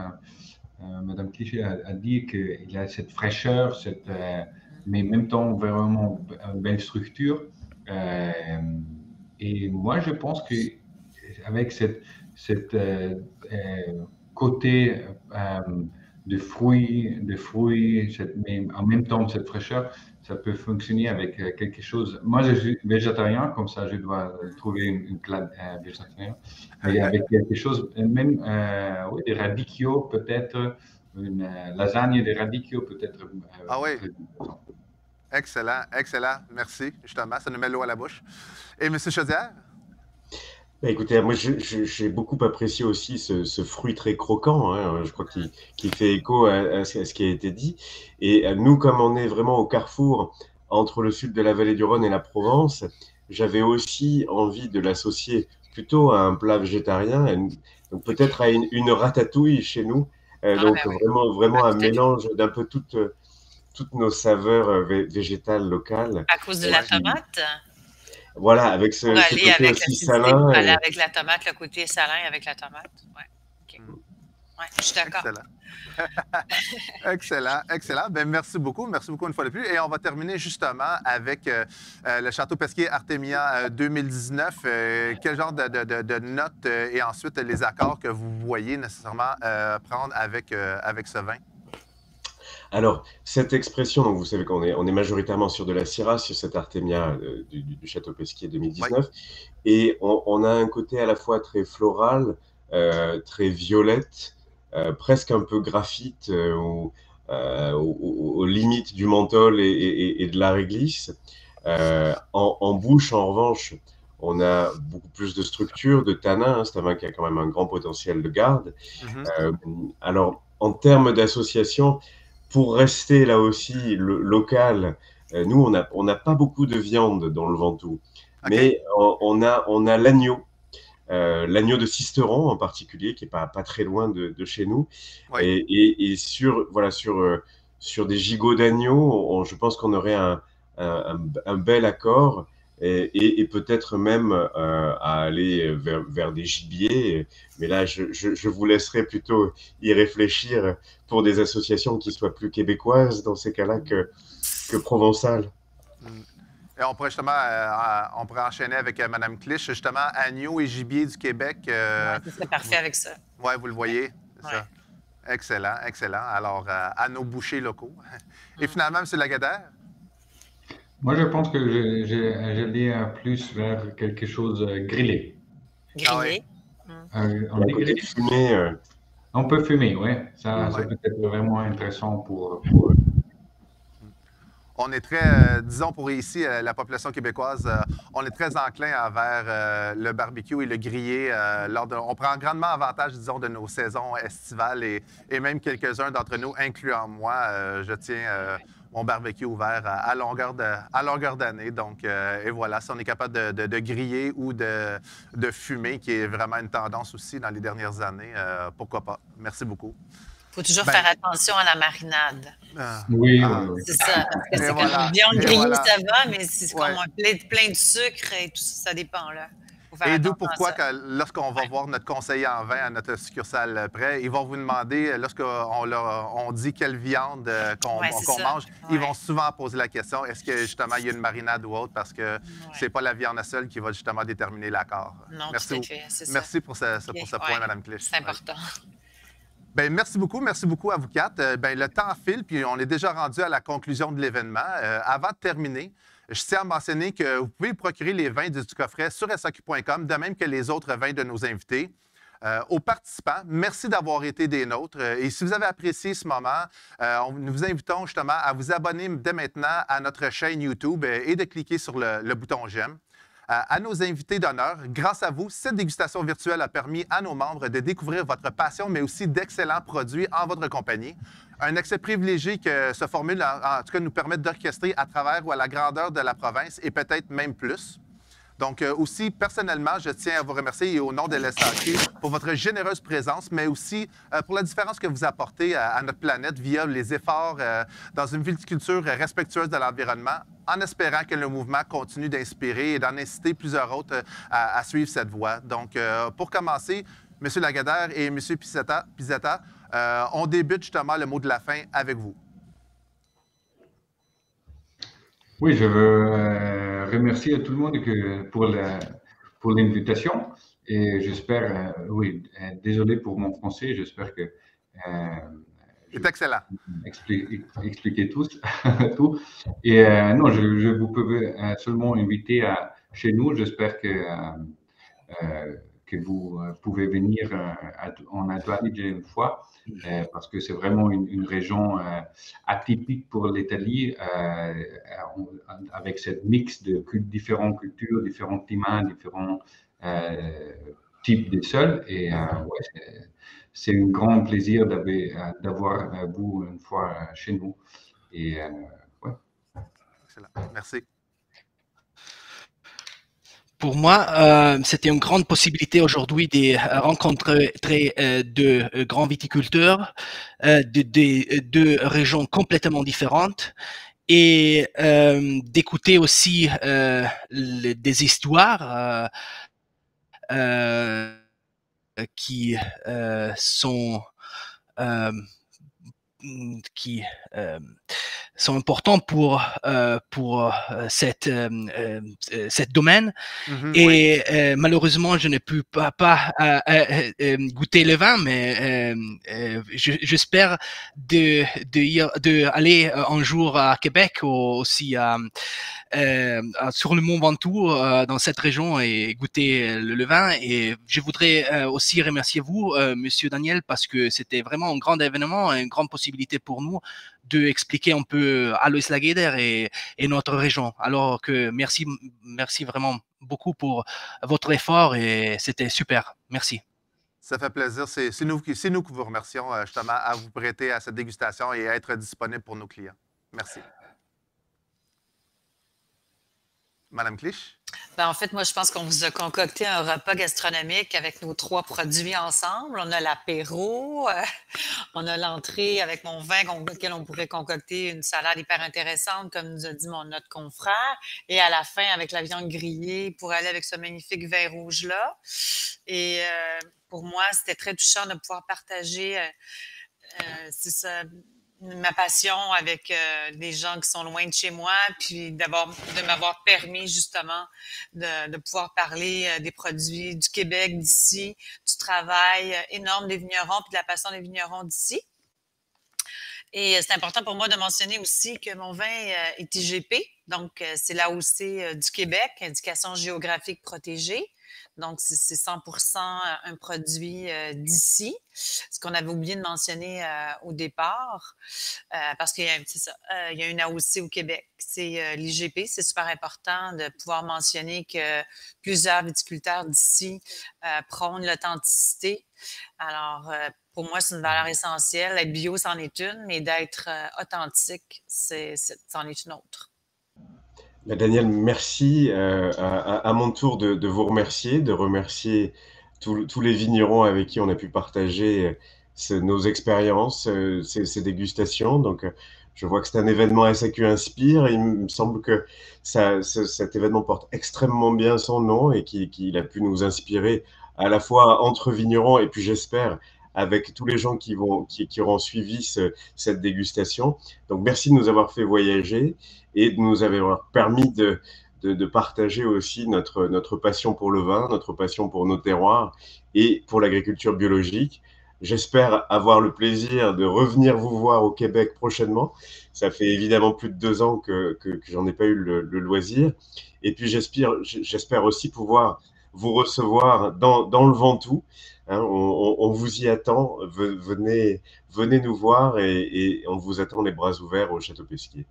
Mme Cliché a dit, qu'il a cette fraîcheur, mais en même temps vraiment une belle structure. Et moi, je pense qu'avec cette côté de fruits, mais en même temps cette fraîcheur, ça peut fonctionner avec quelque chose. Moi, je suis végétarien, comme ça, je dois trouver une plat végétarien. Mais avec quelque chose, même des radicchio, peut-être, une lasagne de radicchio, peut-être. Ah oui. Excellent, excellent. Merci, justement. Ça nous met l'eau à la bouche. Et M. Chaudière? Écoutez, moi, j'ai beaucoup apprécié aussi ce fruit très croquant. Hein, je crois qu'il fait écho à ce qui a été dit. Et nous, comme on est vraiment au carrefour entre le sud de la vallée du Rhône et la Provence, j'avais aussi envie de l'associer plutôt à un plat végétarien, donc peut-être à une ratatouille chez nous. Donc vraiment un mélange d'un peu toutes nos saveurs végétales locales. À cause de la tomate? Voilà, avec ce côté aussi salin. Avec la tomate, le côté salin avec la tomate. Oui, OK. Ouais, je suis d'accord. Excellent. Excellent, excellent. Bien, merci beaucoup une fois de plus. Et on va terminer justement avec le Château Pesquier Artemia 2019. Quel genre de notes et ensuite les accords que vous voyez nécessairement prendre avec ce vin? Alors, cette expression, donc vous savez qu'on est majoritairement sur de la Syrah, sur cette Artemia du Château Pesquier 2019. Oui. Et on a un côté à la fois très floral, très violette, presque un peu graphite, aux limites du menthol et de la réglisse. En bouche, en revanche, on a beaucoup plus de structure, de tanin. Hein, c'est un vin qui a quand même un grand potentiel de garde. Alors, en termes d'association, pour rester là aussi local, nous, on n'a pas beaucoup de viande dans le Ventoux, mais on a l'agneau. L'agneau de Sisteron en particulier, qui n'est pas très loin de chez nous. Ouais. Et sur des gigots d'agneau, je pense qu'on aurait un bel accord et peut-être même à aller vers des gibiers. Mais là, je vous laisserai plutôt y réfléchir pour des associations qui soient plus québécoises dans ces cas-là que provençales. Et on pourrait justement enchaîner avec Mme Clich, justement, agneau et gibier du Québec. C'est parfait avec ça. Oui, vous le voyez, c'est ça. Excellent, excellent. Alors, à nos bouchers locaux. Et finalement, M. Lagardère? Moi, je pense que j'allais plus vers quelque chose grillé. Grillé. On À dit côté grillé? de fumer, On peut fumer, oui. Ça Ouais. peut être vraiment intéressant pour On est très, disons pour ici, la population québécoise, on est très enclin vers le barbecue et le grillé. On prend grandement avantage, disons, de nos saisons estivales et même quelques-uns d'entre nous, incluant moi, je tiens mon barbecue ouvert à longueur d'année. Donc, et voilà, si on est capable de griller ou de fumer, qui est vraiment une tendance aussi dans les dernières années, pourquoi pas. Merci beaucoup. Il faut toujours Ben, faire attention à la marinade. Oui, ah, oui, oui. C'est ça. Parce que Et c'est voilà, comme viande et grillée, voilà. ça va, mais c'est Ouais. comme plein de sucre et tout ça, ça dépend, là. Faut faire Et d'où attention à pourquoi, ça. lorsqu'on va voir notre conseiller en vin à notre succursale près, ils vont vous demander, on dit quelle viande Ouais, c'est qu'on ça. mange, ils Ouais. vont souvent poser la question, est-ce que justement il y a une marinade ou autre, parce que c'est pas la viande seule qui va justement déterminer l'accord. Non, Merci tout à beaucoup. fait, c'est ça. Merci pour ce OK, point, ouais. Mme Clich. C'est important. Bien, merci beaucoup à vous quatre. Bien, le temps file, puis on est déjà rendu à la conclusion de l'événement. Avant de terminer, je tiens à mentionner que vous pouvez procurer les vins du coffret sur SAQ.com, de même que les autres vins de nos invités. Aux participants, merci d'avoir été des nôtres. Et si vous avez apprécié ce moment, nous vous invitons justement à vous abonner dès maintenant à notre chaîne YouTube et de cliquer sur le bouton j'aime. À nos invités d'honneur, grâce à vous, cette dégustation virtuelle a permis à nos membres de découvrir votre passion, mais aussi d'excellents produits en votre compagnie. Un accès privilégié que ce formule, en tout cas, nous permet d'orchestrer à travers ou à la grandeur de la province et peut-être même plus. Donc, aussi, personnellement, je tiens à vous remercier et au nom de l'SAQ pour votre généreuse présence, mais aussi pour la différence que vous apportez à notre planète via les efforts dans une viticulture respectueuse de l'environnement, en espérant que le mouvement continue d'inspirer et d'en inciter plusieurs autres à suivre cette voie. Donc, pour commencer, M. Lagardère et M. Pizzetta, on débute justement le mot de la fin avec vous. Oui, je veux remercier tout le monde pour l'invitation et j'espère, désolé pour mon français, j'espère que C'est excellent. expliquer tout. Et non, je vous peux seulement inviter chez nous. J'espère que vous pouvez venir en Aduanige une fois. Parce que c'est vraiment une région atypique pour l'Italie, avec cette mix de différentes cultures, différents climats, différents types de sols. Et c'est un grand plaisir d'avoir vous une fois chez nous. Et, ouais. Excellent. Merci. Pour moi, c'était une grande possibilité aujourd'hui de rencontrer deux grands viticulteurs de deux régions complètement différentes et d'écouter aussi des histoires qui sont importants pour cette domaine. Et malheureusement, je ne peux pas goûter le vin, mais j'espère d'aller un jour à Québec ou aussi sur le Mont Ventoux, dans cette région, et goûter le vin. Et je voudrais aussi remercier vous, Monsieur Daniel, parce que c'était vraiment un grand événement, une grande possibilité pour nous d'expliquer un peu Alois Lageder et notre région. Alors que merci vraiment beaucoup pour votre effort et c'était super. Merci. Ça fait plaisir. C'est nous qui vous remercions justement à vous prêter à cette dégustation et à être disponible pour nos clients. Merci. Madame Clich? Ben, en fait, moi, je pense qu'on vous a concocté un repas gastronomique avec nos 3 produits ensemble. On a l'apéro, on a l'entrée avec mon vin auquel on pourrait concocter une salade hyper intéressante, comme nous a dit notre confrère. Et à la fin, avec la viande grillée pour aller avec ce magnifique vin rouge-là. Et pour moi, c'était très touchant de pouvoir partager c'est ça, ma passion avec des gens qui sont loin de chez moi, puis de m'avoir permis justement de pouvoir parler des produits du Québec, d'ici, du travail énorme des vignerons, puis de la passion des vignerons d'ici. Et c'est important pour moi de mentionner aussi que mon vin est IGP, donc c'est l'AOC du Québec, Indication géographique protégée. Donc, c'est 100% un produit d'ici. Ce qu'on avait oublié de mentionner au départ, parce qu'il y a, il y a une AOC au Québec, c'est l'IGP. C'est super important de pouvoir mentionner que plusieurs viticulteurs d'ici prônent l'authenticité. Alors, pour moi, c'est une valeur essentielle. Être bio, c'en est une, mais d'être authentique, c'en est une autre. Daniel, merci. À mon tour de vous remercier, de remercier tous les vignerons avec qui on a pu partager nos expériences, ces dégustations. Donc, je vois que c'est un événement SAQ Inspire. Et il me semble que cet événement porte extrêmement bien son nom et qu'il a pu nous inspirer à la fois entre vignerons et puis j'espère avec tous les gens qui auront suivi cette dégustation. Donc, merci de nous avoir fait voyager et de nous avoir permis de partager aussi notre passion pour le vin, notre passion pour nos terroirs et pour l'agriculture biologique. J'espère avoir le plaisir de revenir vous voir au Québec prochainement. Ça fait évidemment plus de 2 ans que j'en ai pas eu le loisir. Et puis j'espère aussi pouvoir vous recevoir dans le Ventoux. Hein, on vous y attend. Venez nous voir et on vous attend les bras ouverts au Château Pesquier.